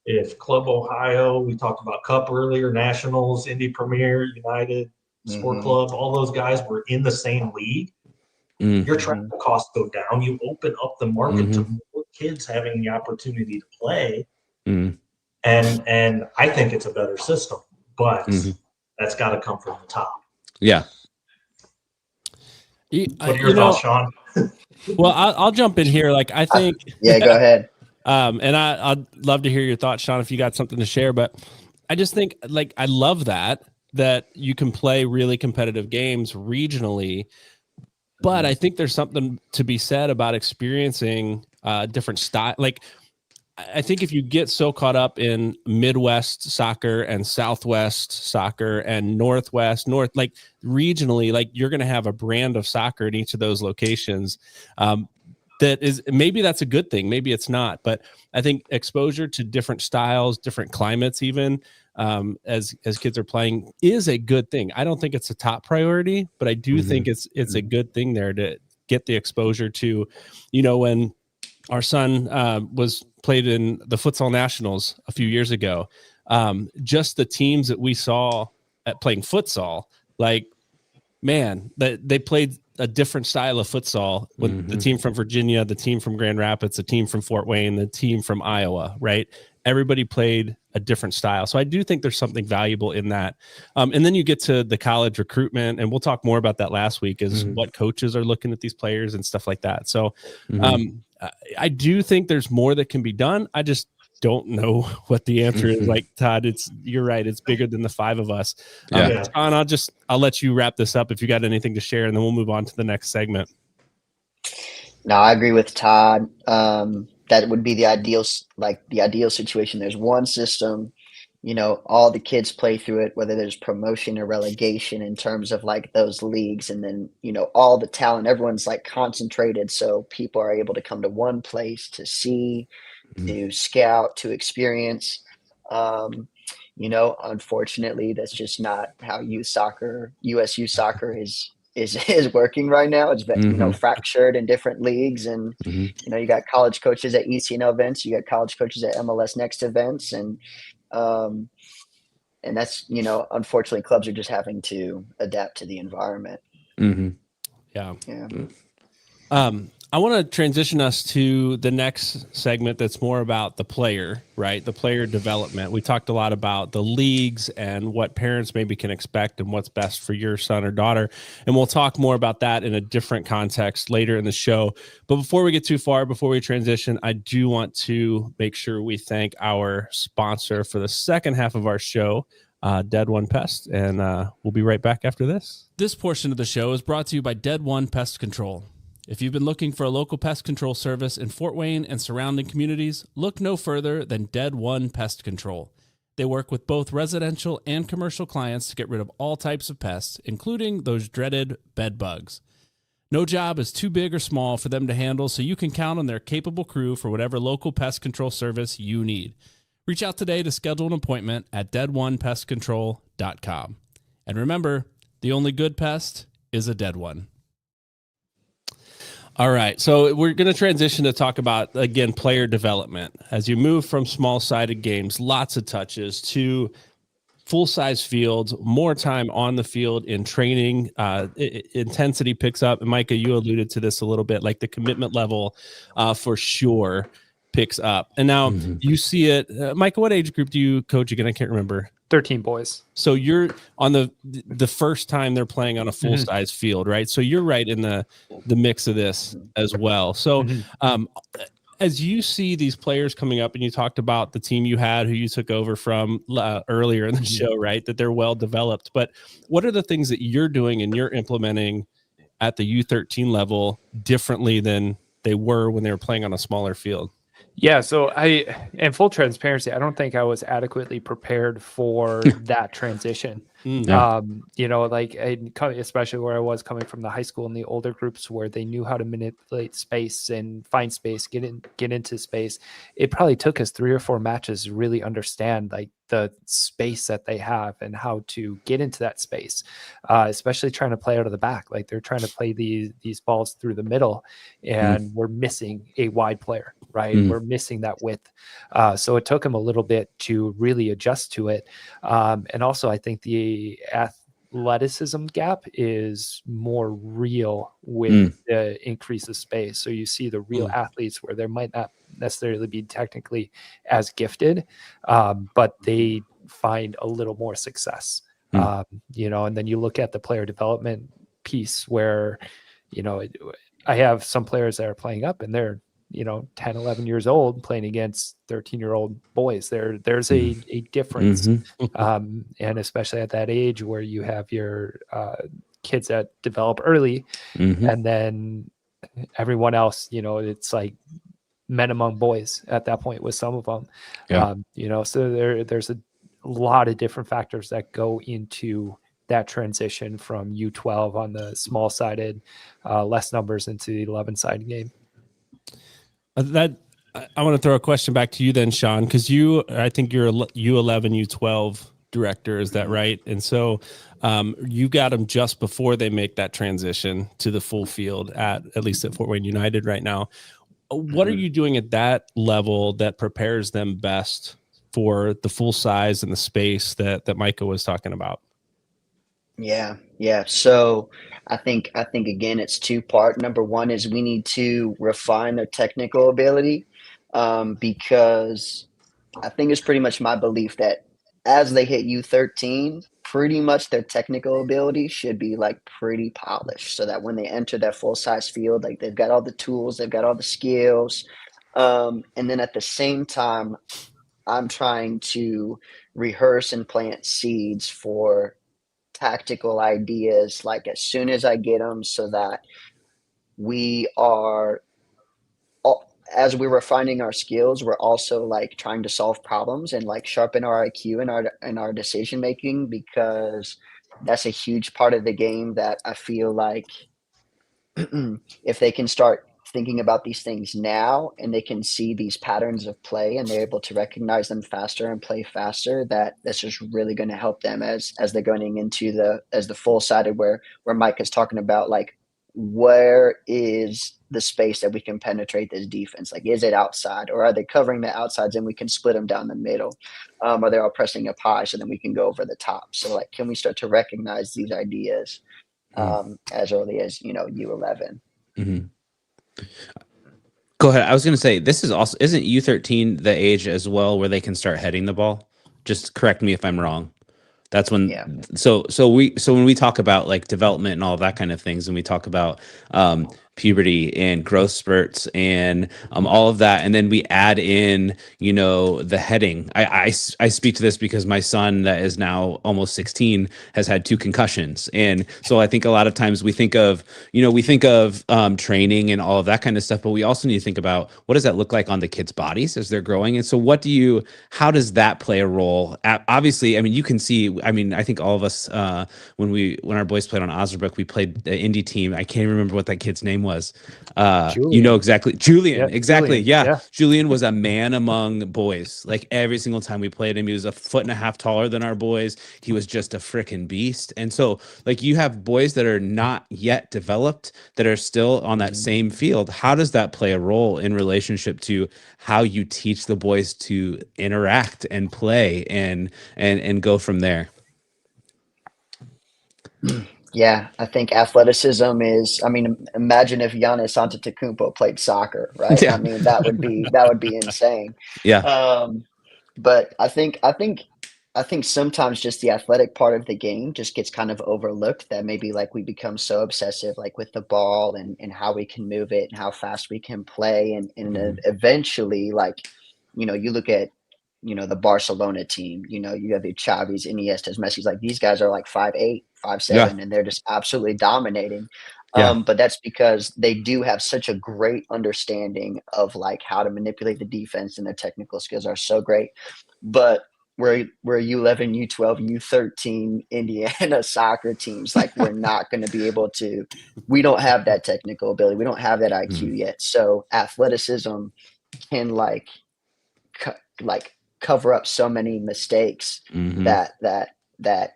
[SPEAKER 5] if Club Ohio, we talked about Cup earlier, Nationals, Indy Premier, United, Sport Club, all those guys were in the same league? Your travel costs go down. You open up the market to more kids having the opportunity to play. And I think it's a better system, but that's got to come from the top.
[SPEAKER 3] Yeah.
[SPEAKER 5] What are your thoughts, Sean?
[SPEAKER 1] Well, I'll jump in here. Like, I think.
[SPEAKER 4] Yeah, go ahead.
[SPEAKER 1] And I'd love to hear your thoughts, Sean, if you got something to share. But I just think, like, I love that you can play really competitive games regionally. But I think there's something to be said about experiencing different style. Like, I think if you get so caught up in Midwest soccer and Southwest soccer and North, like regionally, like you're going to have a brand of soccer in each of those locations. That is, maybe that's a good thing. Maybe it's not, but I think exposure to different styles, different climates, even as kids are playing, is a good thing. I don't think it's a top priority, but I do think it's a good thing there to get the exposure to, when our son was played in the futsal nationals a few years ago, just the teams that we saw at playing futsal, like, man, they played a different style of futsal with the team from Virginia, the team from Grand Rapids, the team from Fort Wayne, the team from Iowa, right? Everybody played a different style. So I do think there's something valuable in that. And then you get to the college recruitment, and we'll talk more about that last week, is what coaches are looking at these players and stuff like that. So I do think there's more that can be done. I just don't know what the answer is. Like, Todd, you're right. It's bigger than the 5 of us. John, I'll let you wrap this up if you got anything to share, and then we'll move on to the next segment.
[SPEAKER 4] No, I agree with Todd. That would be the ideal situation. There's one system, all the kids play through it, whether there's promotion or relegation in terms of like those leagues. And then, all the talent, everyone's like concentrated. So people are able to come to one place to see, to scout, to experience. Unfortunately, that's just not how U.S. youth soccer is working right now. It's fractured in different leagues, and you got college coaches at ECNL events, you got college coaches at MLS Next events, and that's unfortunately clubs are just having to adapt to the environment.
[SPEAKER 1] I want to transition us to the next segment that's more about the player, right? The player development. We talked a lot about the leagues and what parents maybe can expect and what's best for your son or daughter. And we'll talk more about that in a different context later in the show. But before we get too far, before we transition, I do want to make sure we thank our sponsor for the second half of our show, Dead One Pest. And we'll be right back after this. This portion of the show is brought to you by Dead One Pest Control. If you've been looking for a local pest control service in Fort Wayne and surrounding communities, look no further than Dead One Pest Control. They work with both residential and commercial clients to get rid of all types of pests, including those dreaded bed bugs. No job is too big or small for them to handle, so you can count on their capable crew for whatever local pest control service you need. Reach out today to schedule an appointment at deadonepestcontrol.com. And remember, the only good pest is a dead one. All right, so we're going to transition to talk about, again, player development. As you move from small-sided games, lots of touches, to full-size fields, more time on the field in training, intensity picks up. And Micah, you alluded to this a little bit, like the commitment level for sure picks up. And now you see it. Micah, what age group do you coach again? I can't remember.
[SPEAKER 2] 13 boys.
[SPEAKER 1] So you're on the first time they're playing on a full size field, right? So you're right in the mix of this as well. So as you see these players coming up, and you talked about the team you had who you took over from earlier in the show, right? That they're well developed. But what are the things that you're doing and you're implementing at the U13 level differently than they were when they were playing on a smaller field?
[SPEAKER 2] Yeah, so in full transparency, I don't think I was adequately prepared for that transition. You know, like especially where I was coming from the high school and the older groups where they knew how to manipulate space and find space, get into space. It probably took us 3 or 4 matches to really understand like the space that they have and how to get into that space, especially trying to play out of the back. Like they're trying to play these balls through the middle, and we're missing a wide player, right? We're missing that width. So it took them a little bit to really adjust to it. And also I think the athleticism gap is more real with the increase of space. So you see the real athletes where there might not necessarily be technically as gifted, but they find a little more success. You know, and then you look at the player development piece where, you know, I have some players that are playing up and they're, you know, 10, 11 years old playing against 13-year-old boys. There's a difference. And especially at that age where you have your kids that develop early, and then everyone else, you know, it's like men among boys at that point with some of them. You know, so there's a lot of different factors that go into that transition from U12 on the small sided, less numbers into the 11-sided game.
[SPEAKER 1] That I want to throw a question back to you then, Sean, because I think you're a U11, U12 director. Is that right? And so you got them just before they make that transition to the full field at least at Fort Wayne United right now. What are you doing at that level that prepares them best for the full size and the space that Micah was talking about?
[SPEAKER 4] Yeah. So I think again, it's 2-part. Number one is we need to refine their technical ability, because I think it's pretty much my belief that as they hit U13, pretty much their technical ability should be like pretty polished, so that when they enter that full size field, like they've got all the tools, they've got all the skills. And then at the same time, I'm trying to rehearse and plant seeds for tactical ideas like as soon as I get them, so that we are, as we're refining our skills, we're also like trying to solve problems and like sharpen our IQ and our decision making, because that's a huge part of the game that I feel like if they can start thinking about these things now and they can see these patterns of play and they're able to recognize them faster and play faster, that's just really going to help them as they're going into the full sided where Mike is talking about like, where is the space that we can penetrate this defense? Like, is it outside, or are they covering the outsides and we can split them down the middle? Or they're all pressing up high so then we can go over the top. So like, can we start to recognize these ideas as early as, you know, U11?
[SPEAKER 3] Go ahead. I was going to say, this is also, isn't U13 the age as well where they can start heading the ball? Just correct me if I'm wrong. That's when, so when we talk about like development and all that kind of things, and we talk about puberty and growth spurts and all of that, and then we add in, you know, the heading. I speak to this because my son that is now almost 16 has had 2 concussions, and so I think a lot of times we think of training and all of that kind of stuff, but we also need to think about what does that look like on the kids' bodies as they're growing. And so how does that play a role? Obviously, I mean, you can see, I mean, I think all of us when our boys played on Osnabrück, we played the indie team. I can't remember what that kid's name was. You know exactly. Julian.
[SPEAKER 2] Yeah,
[SPEAKER 3] Exactly.
[SPEAKER 2] Julian.
[SPEAKER 3] Yeah. Julian was a man among boys. Like every single time we played him, he was a 1.5 feet taller than our boys. He was just a freaking beast. And so like you have boys that are not yet developed that are still on that same field. How does that play a role in relationship to how you teach the boys to interact and play and go from there?
[SPEAKER 4] Yeah, I think athleticism is. I mean, imagine if Giannis Antetokounmpo played soccer, right?
[SPEAKER 3] Yeah.
[SPEAKER 4] I mean, that would be insane.
[SPEAKER 3] Yeah.
[SPEAKER 4] But I think sometimes just the athletic part of the game just gets kind of overlooked. That maybe like we become so obsessive, like with the ball and how we can move it and how fast we can play, and then eventually, like, you look at the Barcelona team. You have the Chavis, Iniestas, Messi's. Like these guys are like 5'8", five
[SPEAKER 3] Yeah.
[SPEAKER 4] seven, and they're just absolutely dominating.
[SPEAKER 3] Yeah.
[SPEAKER 4] But that's because they do have such a great understanding of like how to manipulate the defense, and their technical skills are so great. But we're U11, U12, U13 Indiana soccer teams. Like we're not going to be able to. We don't have that technical ability. We don't have that IQ yet. So athleticism can like cover up so many mistakes that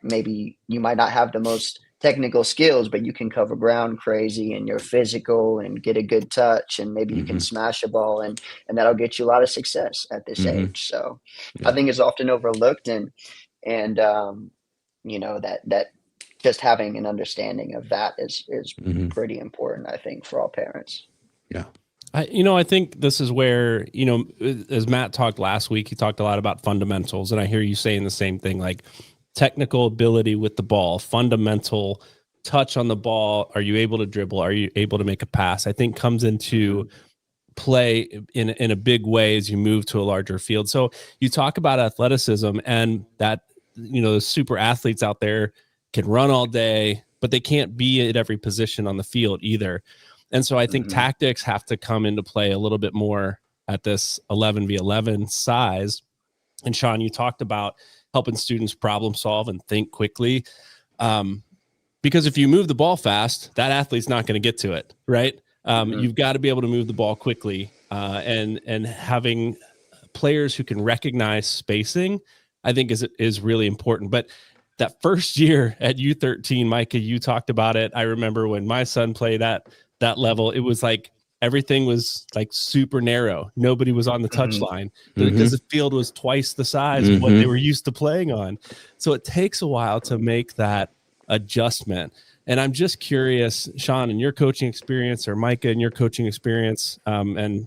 [SPEAKER 4] maybe you might not have the most technical skills, but you can cover ground crazy, and you're physical and get a good touch, and maybe you can smash a ball, and that'll get you a lot of success at this age. So I think it's often overlooked, and that just having an understanding of that is pretty important, I think, for all parents.
[SPEAKER 3] Yeah.
[SPEAKER 1] I think this is where, as Matt talked last week, he talked a lot about fundamentals, and I hear you saying the same thing, like technical ability with the ball, fundamental touch on the ball. Are you able to dribble? Are you able to make a pass? I think comes into play in a big way as you move to a larger field. So you talk about athleticism, and that, the super athletes out there can run all day, but they can't be at every position on the field either. And so I think tactics have to come into play a little bit more at this 11v11 size. And Sean, you talked about helping students problem solve and think quickly. Because if you move the ball fast, that athlete's not going to get to it, right? You've got to be able to move the ball quickly, and having players who can recognize spacing, I think is really important. But that first year at U13, Micah, you talked about it. I remember when my son played at that level, it was like everything was like super narrow. Nobody was on the touch line because the field was twice the size of what they were used to playing on. So it takes a while to make that adjustment. And I'm just curious, Sean, in your coaching experience, or Micah in your coaching experience, and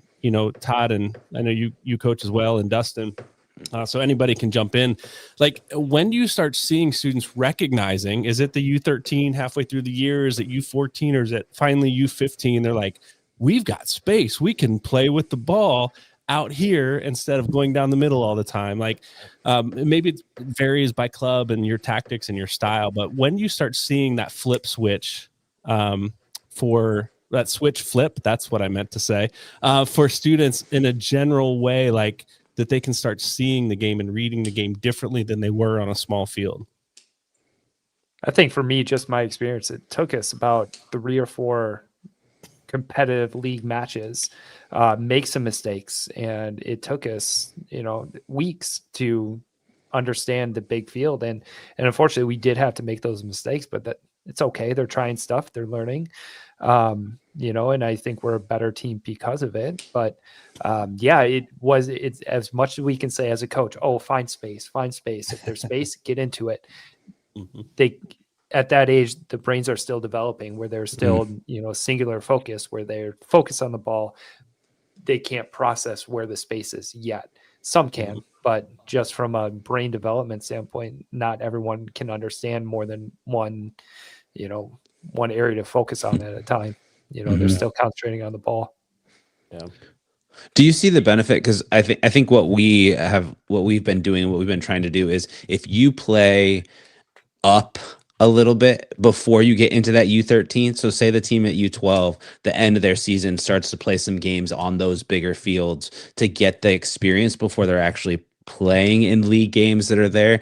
[SPEAKER 1] Todd, and I know you coach as well, and Dustin. So anybody can jump in. Like, when do you start seeing students recognizing, is it the U13 halfway through the year? Is it U14, or is it finally U15? They're like, we've got space. We can play with the ball out here instead of going down the middle all the time. Like, maybe it varies by club and your tactics and your style, but when you start seeing that flip switch, for that switch flip, that's what I meant to say, for students in a general way, like, that they can start seeing the game and reading the game differently than they were on a small field?
[SPEAKER 2] I think for me, just my experience, it took us about 3 or 4 competitive league matches, make some mistakes. And it took us, weeks to understand the big field. And unfortunately we did have to make those mistakes, but it's okay. They're trying stuff, they're learning, and I think we're a better team because of it. But it's as much as we can say as a coach, find space. If there's space, get into it. They, at that age, the brains are still developing, where they're still, singular focus, where they're focused on the ball. They can't process where the space is yet. Some can, but just from a brain development standpoint, not everyone can understand more than one area to focus on at a time. They're still concentrating on the ball.
[SPEAKER 1] Yeah.
[SPEAKER 3] Do you see the benefit? Because I think what we've been doing, what we've been trying to do is, if you play up a little bit before you get into that U13. So say the team at U12, the end of their season starts to play some games on those bigger fields to get the experience before they're actually playing in league games that are there.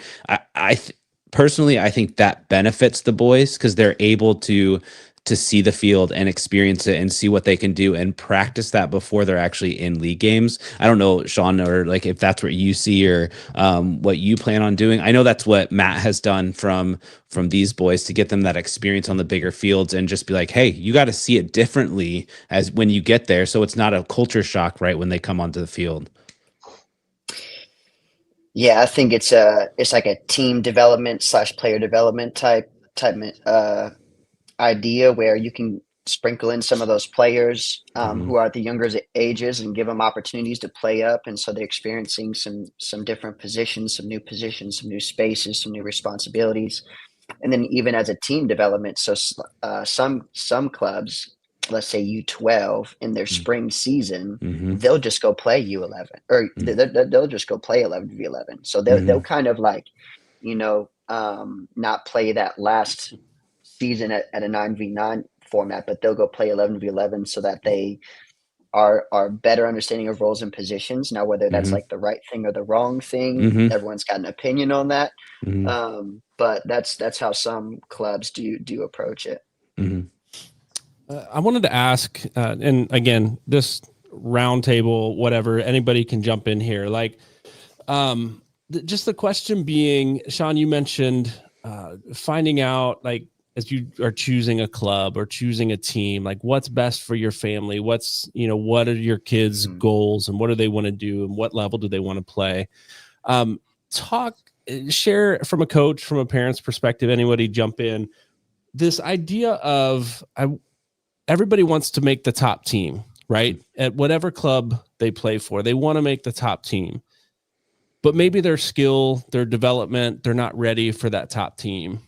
[SPEAKER 3] Personally, I think that benefits the boys, because they're able to see the field and experience it and see what they can do and practice that before they're actually in league games. I don't know, Sean, or like if that's what you see, or what you plan on doing. I know that's what Matt has done from these boys, to get them that experience on the bigger fields, and just be like, hey, you got to see it differently as when you get there, so it's not a culture shock right when they come onto the field.
[SPEAKER 4] Yeah, I think it's like a team development / player development type idea where you can sprinkle in some of those players who are at the younger ages and give them opportunities to play up, and so they're experiencing some different positions, some new spaces, some new responsibilities, and then even as a team development. So some clubs, let's say U12, in their spring season, they'll just go play U11, or they'll just go play 11v11. So they'll kind of like, not play that last season at a 9v9 format, but they'll go play 11v11 so that they are better understanding of roles and positions. Now, whether that's like the right thing or the wrong thing, everyone's got an opinion on that. But that's how some clubs do approach it.
[SPEAKER 1] I wanted to ask, and again, this roundtable, whatever, anybody can jump in here. Like, just the question being, Sean, you mentioned finding out, like, as you are choosing a club or choosing a team, like what's best for your family, what are your kids' goals and what do they want to do and what level do they want to play? Share from a coach, from a parent's perspective, anybody jump in, this idea of everybody wants to make the top team, right? At whatever club they play for, they want to make the top team, but maybe their skill, their development, they're not ready for that top team.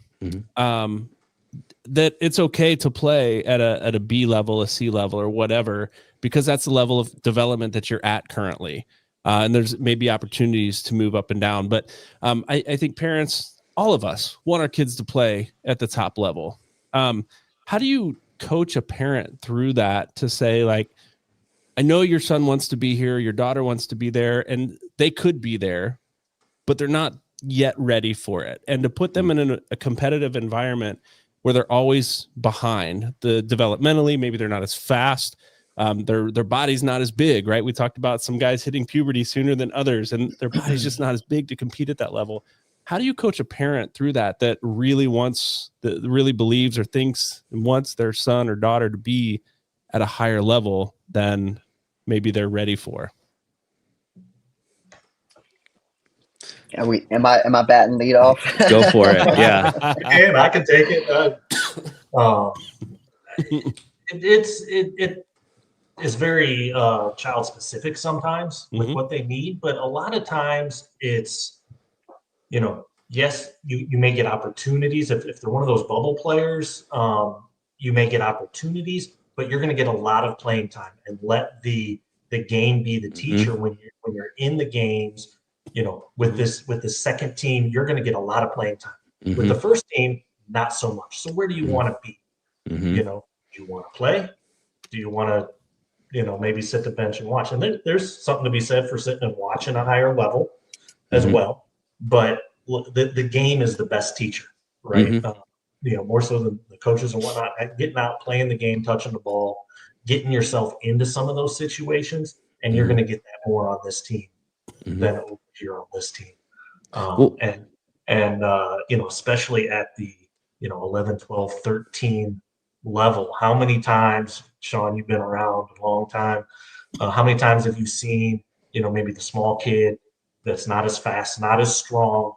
[SPEAKER 1] That it's okay to play at a B level, a C level, or whatever, because that's the level of development that you're at currently. And there's maybe opportunities to move up and down. But I think parents, all of us, want our kids to play at the top level. How do you coach a parent through that to say, like, I know your son wants to be here, your daughter wants to be there, and they could be there, but they're not yet ready for it. And to put them in a competitive environment where they're always behind developmentally, maybe they're not as fast. Their body's not as big, right? We talked about some guys hitting puberty sooner than others, and their body's just not as big to compete at that level. How do you coach a parent through that really really believes or thinks and wants their son or daughter to be at a higher level than maybe they're ready for?
[SPEAKER 4] Am I batting lead off?
[SPEAKER 3] Go for it. Yeah.
[SPEAKER 5] And I can take it. It is very child specific sometimes with what they need, but a lot of times it's, yes, you may get opportunities if they're one of those bubble players. You may get opportunities, but you're going to get a lot of playing time, and let the game be the teacher. When you're in the games, with the second team, you're going to get a lot of playing time. With the first team, not so much. So where do you want to be? Do you want to play? Do you want to, maybe sit the bench and watch? And there's something to be said for sitting and watching a higher level as well. But the game is the best teacher, right? More so than the coaches and whatnot. Getting out, playing the game, touching the ball, getting yourself into some of those situations, and you're going to get that more on this team than over here on this team. Especially at the 11, 12, 13 level. How many times, Sean, you've been around a long time, how many times have you seen, maybe the small kid that's not as fast, not as strong,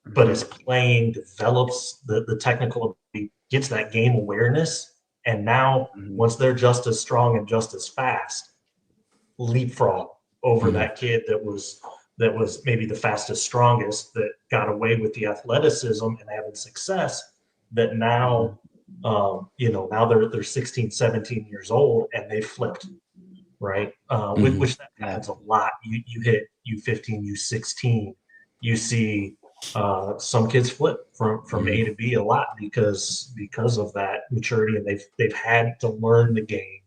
[SPEAKER 5] but is playing, develops the technical ability, gets that game awareness, and now once they're just as strong and just as fast, leapfrog over that kid that was maybe the fastest, strongest, that got away with the athleticism and having success, that now now they're 16, 17 years old and they flipped, right? Which that happens a lot. You hit U15, U16, you see some kids flip from A to B a lot because of that maturity, and they've had to learn the game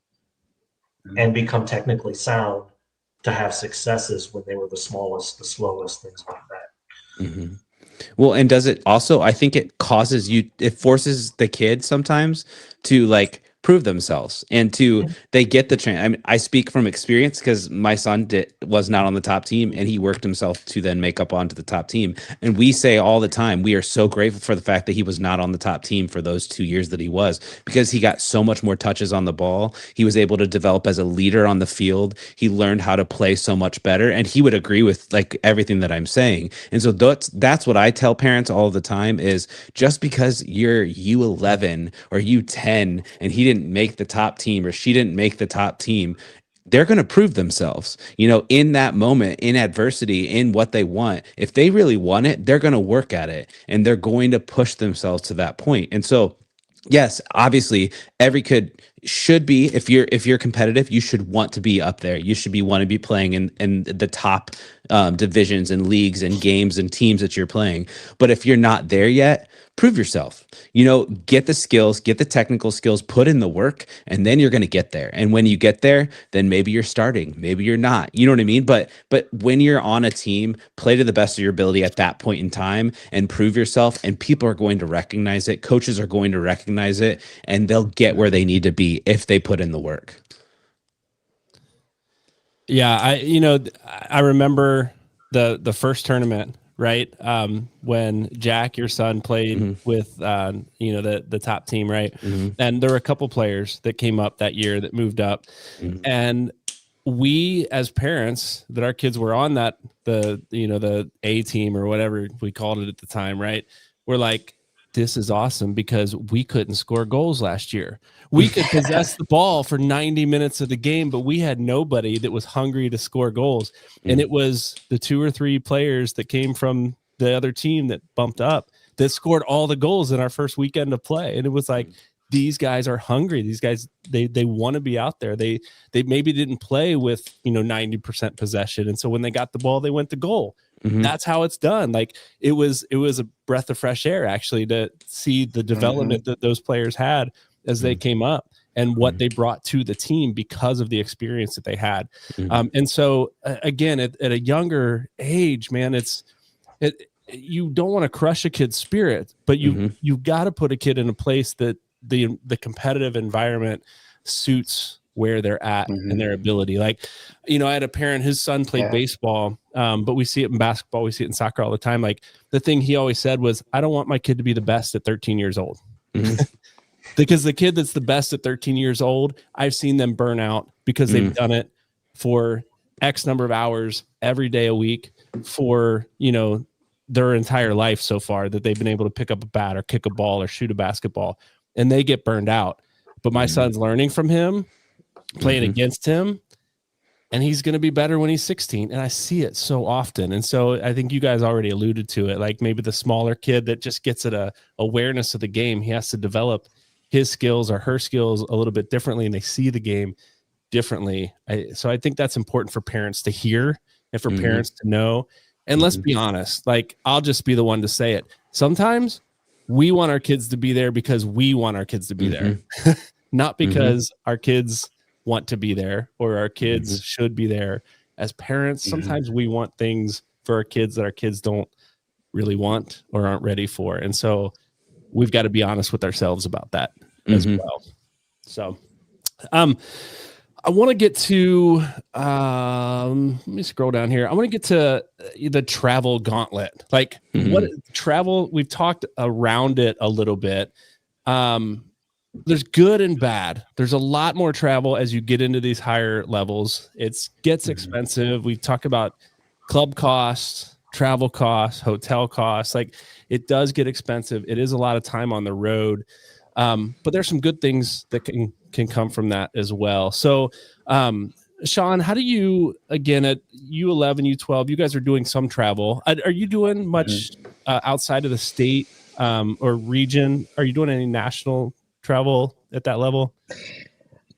[SPEAKER 5] and become technically sound to have successes when they were the smallest, the slowest, things like that.
[SPEAKER 3] Well, and does it also, I think it forces the kid sometimes to like prove themselves, and they get the chance. I mean, I speak from experience because my son was not on the top team, and he worked himself to then make up onto the top team. And we say all the time, we are so grateful for the fact that he was not on the top team for those 2 years that he was, because he got so much more touches on the ball. He was able to develop as a leader on the field. He learned how to play so much better, and he would agree with like everything that I'm saying. And so that's what I tell parents all the time is, just because you're U11 or U10 and he didn't make the top team or she didn't make the top team, they're going to prove themselves, in that moment, in adversity, in what they want. If they really want it, they're going to work at it, and they're going to push themselves to that point. And so, yes, obviously every kid should be, if you're competitive, you should want to be up there. You should want to be playing in the top divisions and leagues and games and teams that you're playing. But if you're not there yet, prove yourself, get the skills, get the technical skills, put in the work, and then you're going to get there. And when you get there, then maybe you're starting, maybe you're not, you know what I mean? But when you're on a team, play to the best of your ability at that point in time and prove yourself, and people are going to recognize it. Coaches are going to recognize it, and they'll get where they need to be if they put in the work.
[SPEAKER 1] Yeah. I remember the first tournament, right? When Jack, your son, played with, the top team, right? And there were a couple players that came up that year that moved up. And we, as parents, that our kids were on the A team or whatever we called it at the time, right? We're like, this is awesome because we couldn't score goals last year. We could possess the ball for 90 minutes of the game, but we had nobody that was hungry to score goals. And it was the 2 or 3 players that came from the other team that bumped up that scored all the goals in our first weekend of play. And it was like, these guys are hungry. These guys, they want to be out there. They maybe didn't play with 90% possession, and so when they got the ball, they went to goal. That's how it's done. Like it was a breath of fresh air, actually, to see the development that those players had as they came up and what they brought to the team because of the experience that they had. And so again, at a younger age, man, you don't want to crush a kid's spirit, but you've got to put a kid in a place that the competitive environment suits where they're at and their ability. Like, I had a parent, his son played baseball, but we see it in basketball, we see it in soccer all the time. Like the thing he always said was, I don't want my kid to be the best at 13 years old. Because the kid that's the best at 13 years old, I've seen them burn out because they've done it for X number of hours every day a week for, their entire life so far, that they've been able to pick up a bat or kick a ball or shoot a basketball, and they get burned out. But my son's learning from him, playing against him, and he's going to be better when he's 16. And I see it so often. And so I think you guys already alluded to it. Like maybe the smaller kid that just gets at a awareness of the game, he has to develop his skills or her skills a little bit differently, and they see the game differently. So I think that's important for parents to hear and for parents to know. And let's be honest, like I'll just be the one to say it. Sometimes we want our kids to be there because we want our kids to be there, not because our kids want to be there or our kids should be there. As parents, sometimes we want things for our kids that our kids don't really want or aren't ready for. And so we've got to be honest with ourselves about that as well. So, I want to get to, let me scroll down here. I want to get to the travel gauntlet. Like what travel, we've talked around it a little bit. There's good and bad. There's a lot more travel as you get into these higher levels. It gets expensive. We talk about club costs, travel costs, hotel costs. Like it does get expensive. It is a lot of time on the road. But there's some good things that can come from that as well. So, Sean, how do you, again, at U11, U12, you guys are doing some travel. Are you doing much outside of the state or region? Are you doing any national travel at that level?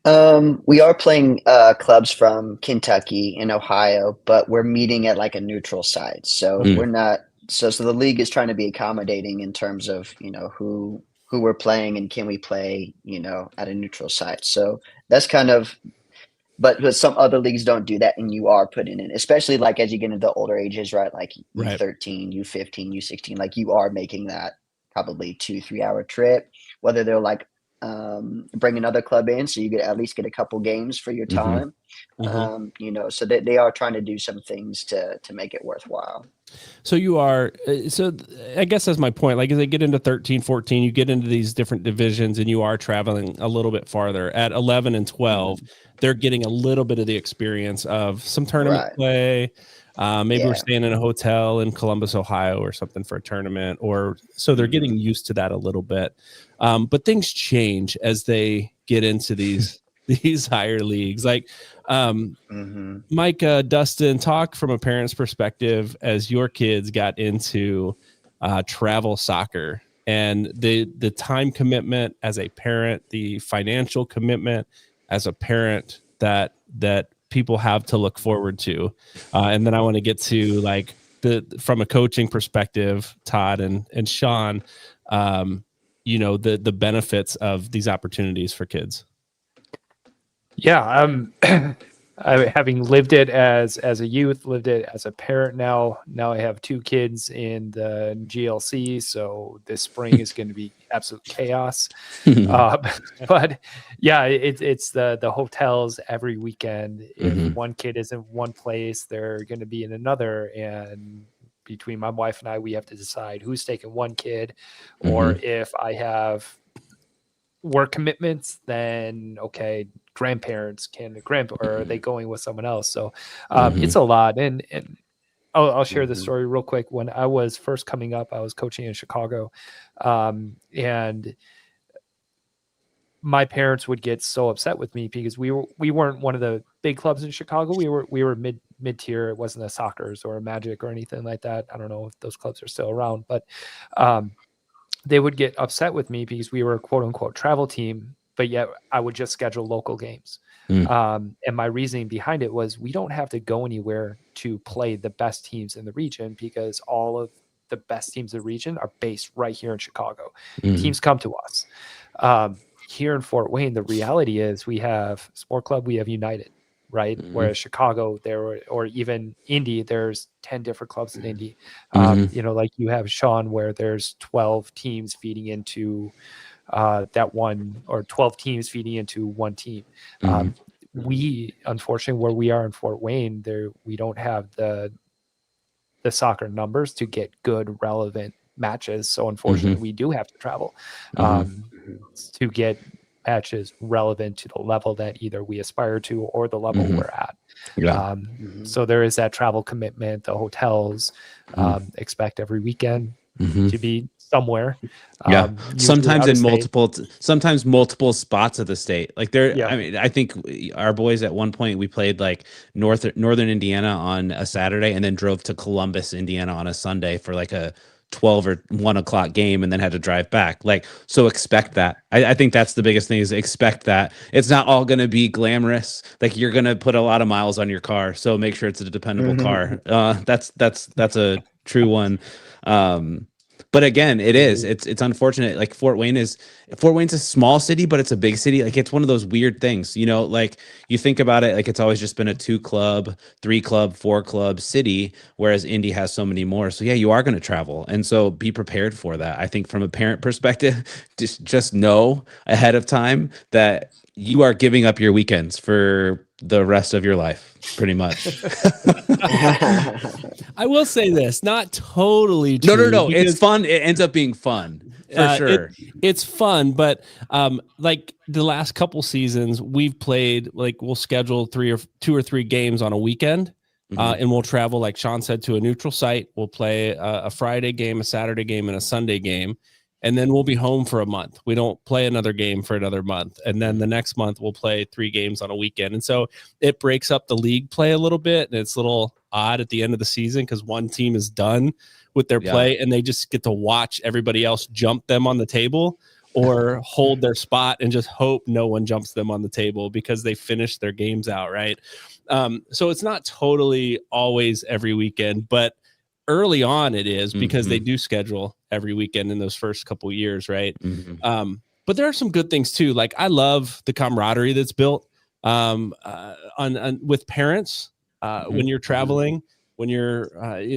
[SPEAKER 4] We are playing clubs from Kentucky and Ohio, but we're meeting at like a neutral site. So we're not, so the league is trying to be accommodating in terms of, who we're playing and can we play, at a neutral site. So that's kind of, but some other leagues don't do that, and you are putting in, especially like as you get into the older ages, right? Like U13, U15, U16, like you are making that probably 2-3 hour trip, whether they're like bring another club in, so you could at least get a couple games for your time. So they are trying to do some things to make it worthwhile.
[SPEAKER 1] So you are, I guess that's my point. Like as they get into 13, 14, you get into these different divisions and you are traveling a little bit farther. At 11 and 12, they're getting a little bit of the experience of some tournament play. Maybe we're staying in a hotel in Columbus, Ohio or something for a tournament, so they're getting used to that a little bit. But things change as they get into these higher leagues. Like Mike, Dustin, talk from a parent's perspective as your kids got into travel soccer and the time commitment as a parent, the financial commitment as a parent that people have to look forward to. And then I want to get to like from a coaching perspective, Todd and Sean, the benefits of these opportunities for kids.
[SPEAKER 2] Yeah. Having lived it as a youth, lived it as a parent now I have 2 kids in the GLC, so this spring is going to be absolute chaos. But yeah, it's the hotels every weekend. If one kid is in one place, they're going to be in another, and between my wife and I, we have to decide who's taking one kid, or if I have work commitments, then okay, grandparents or are they going with someone else? So it's a lot. And I'll share this story real quick. When I was first coming up, I was coaching in Chicago, and my parents would get so upset with me because we weren't one of the big clubs in Chicago. We were mid tier. It wasn't a Sockers or a Magic or anything like that. I don't know if those clubs are still around, but they would get upset with me because we were a quote unquote travel team, but yet I would just schedule local games. And my reasoning behind it was we don't have to go anywhere to play the best teams in the region because all of the best teams in the region are based right here in Chicago. Teams come to us. Here in Fort Wayne, the reality is we have Sport Club, we have United, right? Whereas Chicago, or even Indy, there's 10 different clubs in Indy. Like you have Sean, where there's 12 teams feeding into that one, or 12 teams feeding into one team. We, unfortunately, where we are in Fort Wayne, we don't have the soccer numbers to get good, relevant matches. So unfortunately, we do have to travel to get matches relevant to the level that either we aspire to or the level we're at. So there is that travel commitment. The hotels expect every weekend to be somewhere.
[SPEAKER 3] Sometimes multiple spots of the state. Like I mean, I think our boys at one point we played like northern Indiana on a Saturday and then drove to Columbus, Indiana on a Sunday for like a 12 or 1 o'clock game and then had to drive back. Like, so expect that. I think that's the biggest thing, is expect that it's not all going to be glamorous. Like, you're going to put a lot of miles on your car, so make sure it's a dependable car. That's a true one. But again, it's unfortunate. Like Fort Wayne's a small city, but it's a big city. Like, it's one of those weird things, like you think about it, like it's always just been a 2 club, 3 club, 4 club city, whereas Indy has so many more. So yeah, you are going to travel. And so be prepared for that. I think from a parent perspective, just know ahead of time that you are giving up your weekends for the rest of your life, pretty much.
[SPEAKER 1] I will say this, not totally true.
[SPEAKER 3] No. It's fun. It ends up being fun for sure.
[SPEAKER 1] It's fun, but like the last couple seasons, we've played, like we'll schedule 2 or 3 games on a weekend, and we'll travel, like Sean said, to a neutral site. We'll play a Friday game, a Saturday game, and a Sunday game. And then we'll be home for a month. We don't play another game for another month. And then the next month we'll play 3 games on a weekend. And so it breaks up the league play a little bit. And it's a little odd at the end of the season because one team is done with their play and they just get to watch everybody else jump them on the table or hold their spot and just hope no one jumps them on the table because they finished their games out, right? So it's not totally always every weekend, but early on it is, because they do schedule every weekend in those first couple of years, right? But there are some good things too. Like, I love the camaraderie that's built on with parents when you're traveling, when you're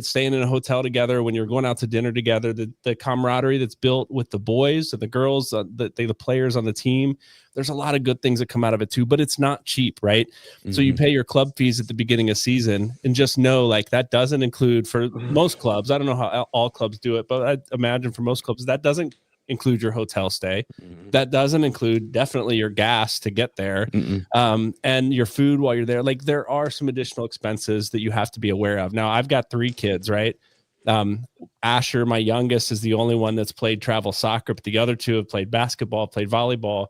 [SPEAKER 1] staying in a hotel together, when you're going out to dinner together, the camaraderie that's built with the boys and the girls, the players on the team. There's a lot of good things that come out of it too, but it's not cheap, right? Mm-hmm. So you pay your club fees at the beginning of season, and just know like that doesn't include, for most clubs, I don't know how all clubs do it, but I imagine for most clubs that doesn't include your hotel stay. Mm-hmm. That doesn't include definitely your gas to get there, and your food while you're there. Like there are some additional expenses that you have to be aware of. Now I've got 3 kids, right? Asher, my youngest, is the only one that's played travel soccer, but the other 2 have played basketball, played volleyball.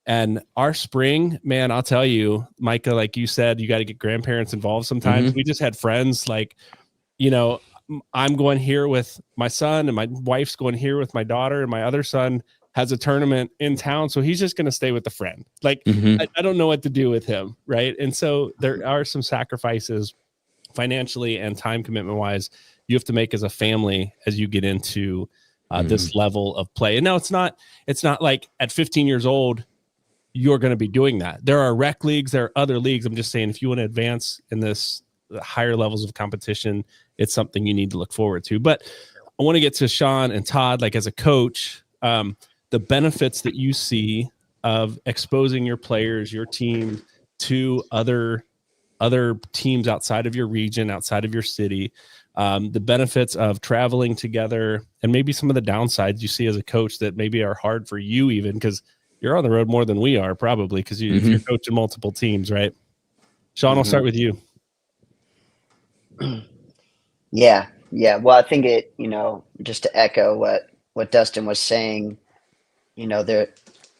[SPEAKER 1] And our spring, man, I'll tell you, Micah, like you said, you got to get grandparents involved sometimes. We just had friends like, you know, I'm going here with my son and my wife's going here with my daughter, and my other son has a tournament in town. So he's just going to stay with a friend. Like, I don't know what to do with him. Right. And so there are some sacrifices financially and time commitment wise you have to make as a family as you get into this level of play. And now it's not like at 15 years old, you're going to be doing that. There are rec leagues, there are other leagues. I'm just saying, if you want to advance in this higher levels of competition, it's something you need to look forward to. But I want to get to Sean and Todd, like as a coach, the benefits that you see of exposing your players, your team to other teams outside of your region, outside of your city, the benefits of traveling together, and maybe some of the downsides you see as a coach that maybe are hard for you, even because you're on the road more than we are, probably, because if you're coaching multiple teams, right? Sean, I'll start with you.
[SPEAKER 4] Yeah. Well, I think it, just to echo what Dustin was saying, there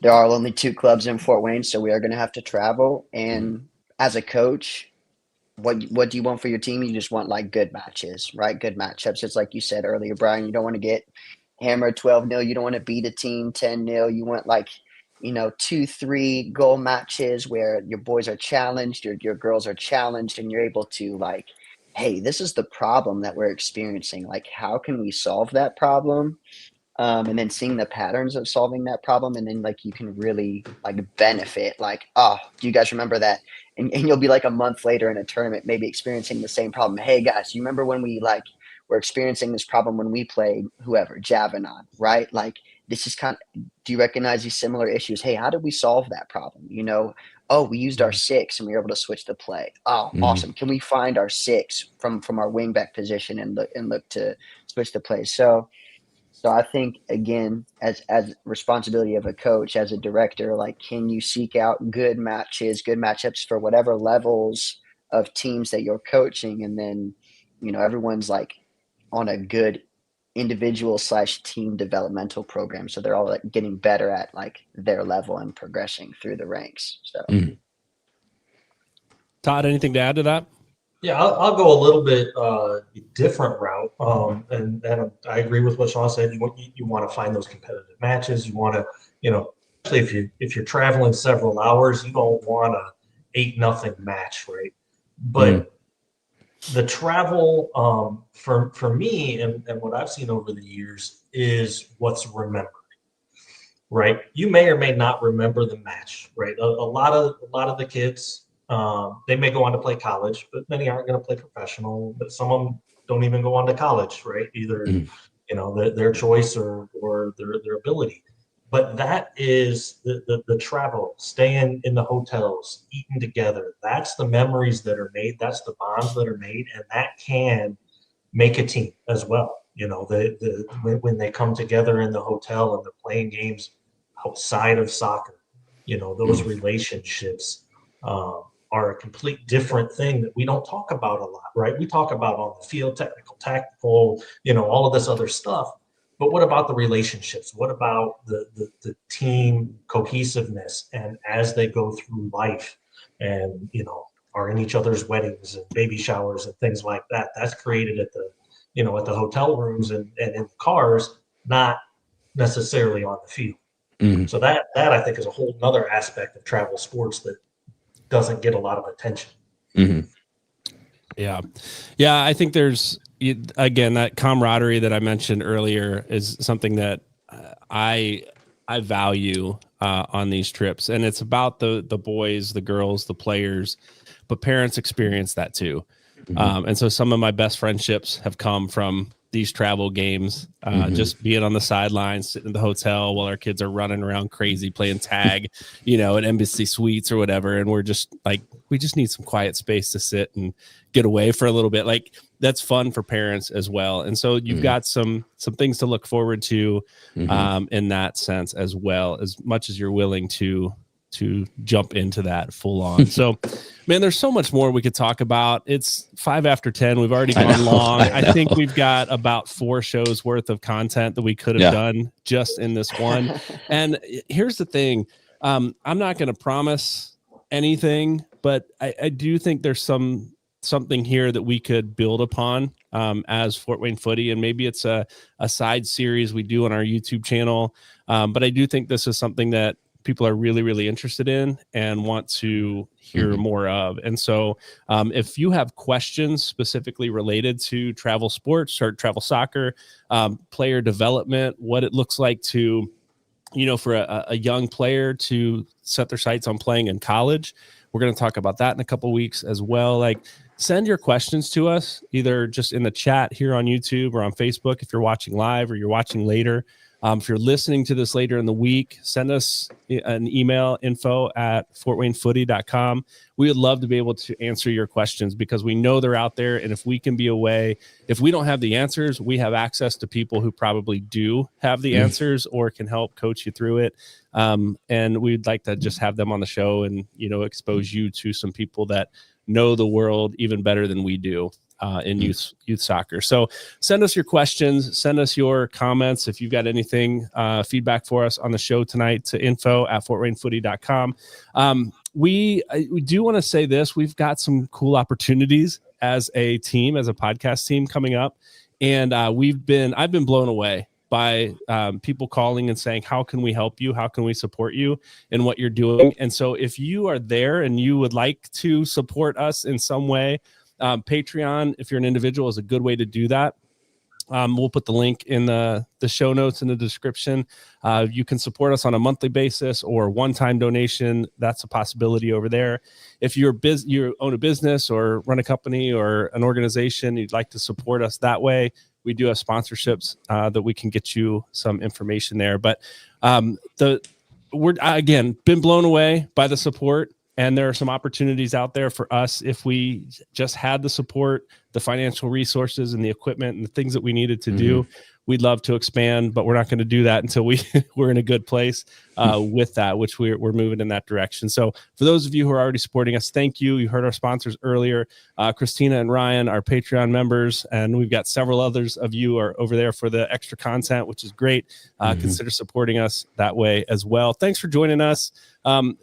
[SPEAKER 4] are only 2 clubs in Fort Wayne, so we are going to have to travel. And as a coach, what do you want for your team? You just want like good matches, right? Good matchups. It's like you said earlier, Brian, you don't want to get hammered 12-0. You don't want to beat a team 10-0. You want like, 2-3 goal matches where your boys are challenged, your girls are challenged, and you're able to like, hey, this is the problem that we're experiencing. Like, how can we solve that problem? And then seeing the patterns of solving that problem, and then like you can really like benefit. Like, oh, do you guys remember that? And you'll be like a month later in a tournament, maybe experiencing the same problem. Hey guys, you remember when we like were experiencing this problem when we played whoever, Javanon, right? Like this is do you recognize these similar issues? Hey, how did we solve that problem? Oh, we used our 6 and we were able to switch the play. Oh, awesome. Can we find our 6 from our wingback position and look to switch the play? So I think, again, as responsibility of a coach, as a director, like, can you seek out good matches, good matchups for whatever levels of teams that you're coaching? And then, everyone's like on a good individual/team developmental program. So they're all like getting better at like their level and progressing through the ranks. So
[SPEAKER 1] Todd, anything to add to that?
[SPEAKER 5] Yeah, I'll go a little bit different route, and I agree with what Sean said. You want to find those competitive matches. You want to, especially if you're traveling several hours, you don't want a 8-0 match, right? But the travel for me and what I've seen over the years is what's remembered, right? You may or may not remember the match, right? A lot of the kids. They may go on to play college, but many aren't going to play professional. But some of them don't even go on to college, right? Either their choice or their ability. But that is the travel, staying in the hotels, eating together. That's the memories that are made. That's the bonds that are made, and that can make a team as well. When they come together in the hotel and they're playing games outside of soccer, those relationships. Are a complete different thing that we don't talk about a lot, right? We talk about on the field, technical, tactical, all of this other stuff. But what about the relationships? What about the team cohesiveness? And as they go through life and, are in each other's weddings and baby showers and things like that, that's created at the hotel rooms and in the cars, not necessarily on the field. So that I think is a whole nother aspect of travel sports that doesn't get a lot of attention.
[SPEAKER 1] Yeah. I think there's, again, that camaraderie that I mentioned earlier is something that I value on these trips, and it's about the boys, the girls, the players, but parents experience that too. And so some of my best friendships have come from these travel games, just being on the sidelines, sitting in the hotel while our kids are running around crazy, playing tag, at Embassy Suites or whatever. And we're just like, we just need some quiet space to sit and get away for a little bit. Like, that's fun for parents as well. And so you've got some things to look forward to in that sense, as well, as much as you're willing to jump into that full on. So, man, there's so much more we could talk about. It's 5 after 10. We've already gone long. I think we've got about 4 shows worth of content that we could have done just in this one. And here's the thing. I'm not going to promise anything, but I do think there's something here that we could build upon as Fort Wayne Footy, and maybe it's a side series we do on our YouTube channel. But I do think this is something that people are really, really interested in and want to hear more of. And so if you have questions specifically related to travel sports or travel soccer, player development, what it looks like to, for a young player to set their sights on playing in college, we're going to talk about that in a couple of weeks as well. Like, send your questions to us, either just in the chat here on YouTube or on Facebook if you're watching live or you're watching later. If you're listening to this later in the week, send us an email, info@fortwaynefooty.com. We would love to be able to answer your questions because we know they're out there. And if we can be a way, if we don't have the answers, we have access to people who probably do have the answers or can help coach you through it. And we'd like to just have them on the show and, expose you to some people that know the world even better than we do. In youth soccer. So send us your questions, send us your comments. If you've got anything, feedback for us on the show tonight, to info@fortwaynefooty.com. We do want to say this, we've got some cool opportunities as a team, as a podcast team coming up. And I've been blown away by people calling and saying, how can we help you? How can we support you in what you're doing? And so if you are there and you would like to support us in some way, Patreon, if you're an individual, is a good way to do that. We'll put the link in the show notes in the description. You can support us on a monthly basis or one-time donation. That's a possibility over there. If you own a business or run a company or an organization, you'd like to support us that way, we do have sponsorships that we can get you some information there. But we're, again, been blown away by the support. And there are some opportunities out there for us if we just had the support, the financial resources, and the equipment and the things that we needed to do. We'd love to expand, but we're not going to do that until we're in a good place with that, which we're moving in that direction. So for those of you who are already supporting us, thank you. You heard our sponsors earlier, Christina and Ryan, our Patreon members, and we've got several others of you are over there for the extra content, which is great. Consider supporting us that way as well. Thanks for joining us.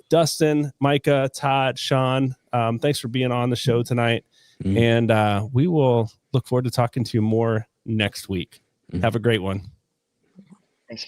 [SPEAKER 1] Dustin, Micah, Todd, Sean, thanks for being on the show tonight. And we will look forward to talking to you more next week. Have a great one.
[SPEAKER 4] Thanks.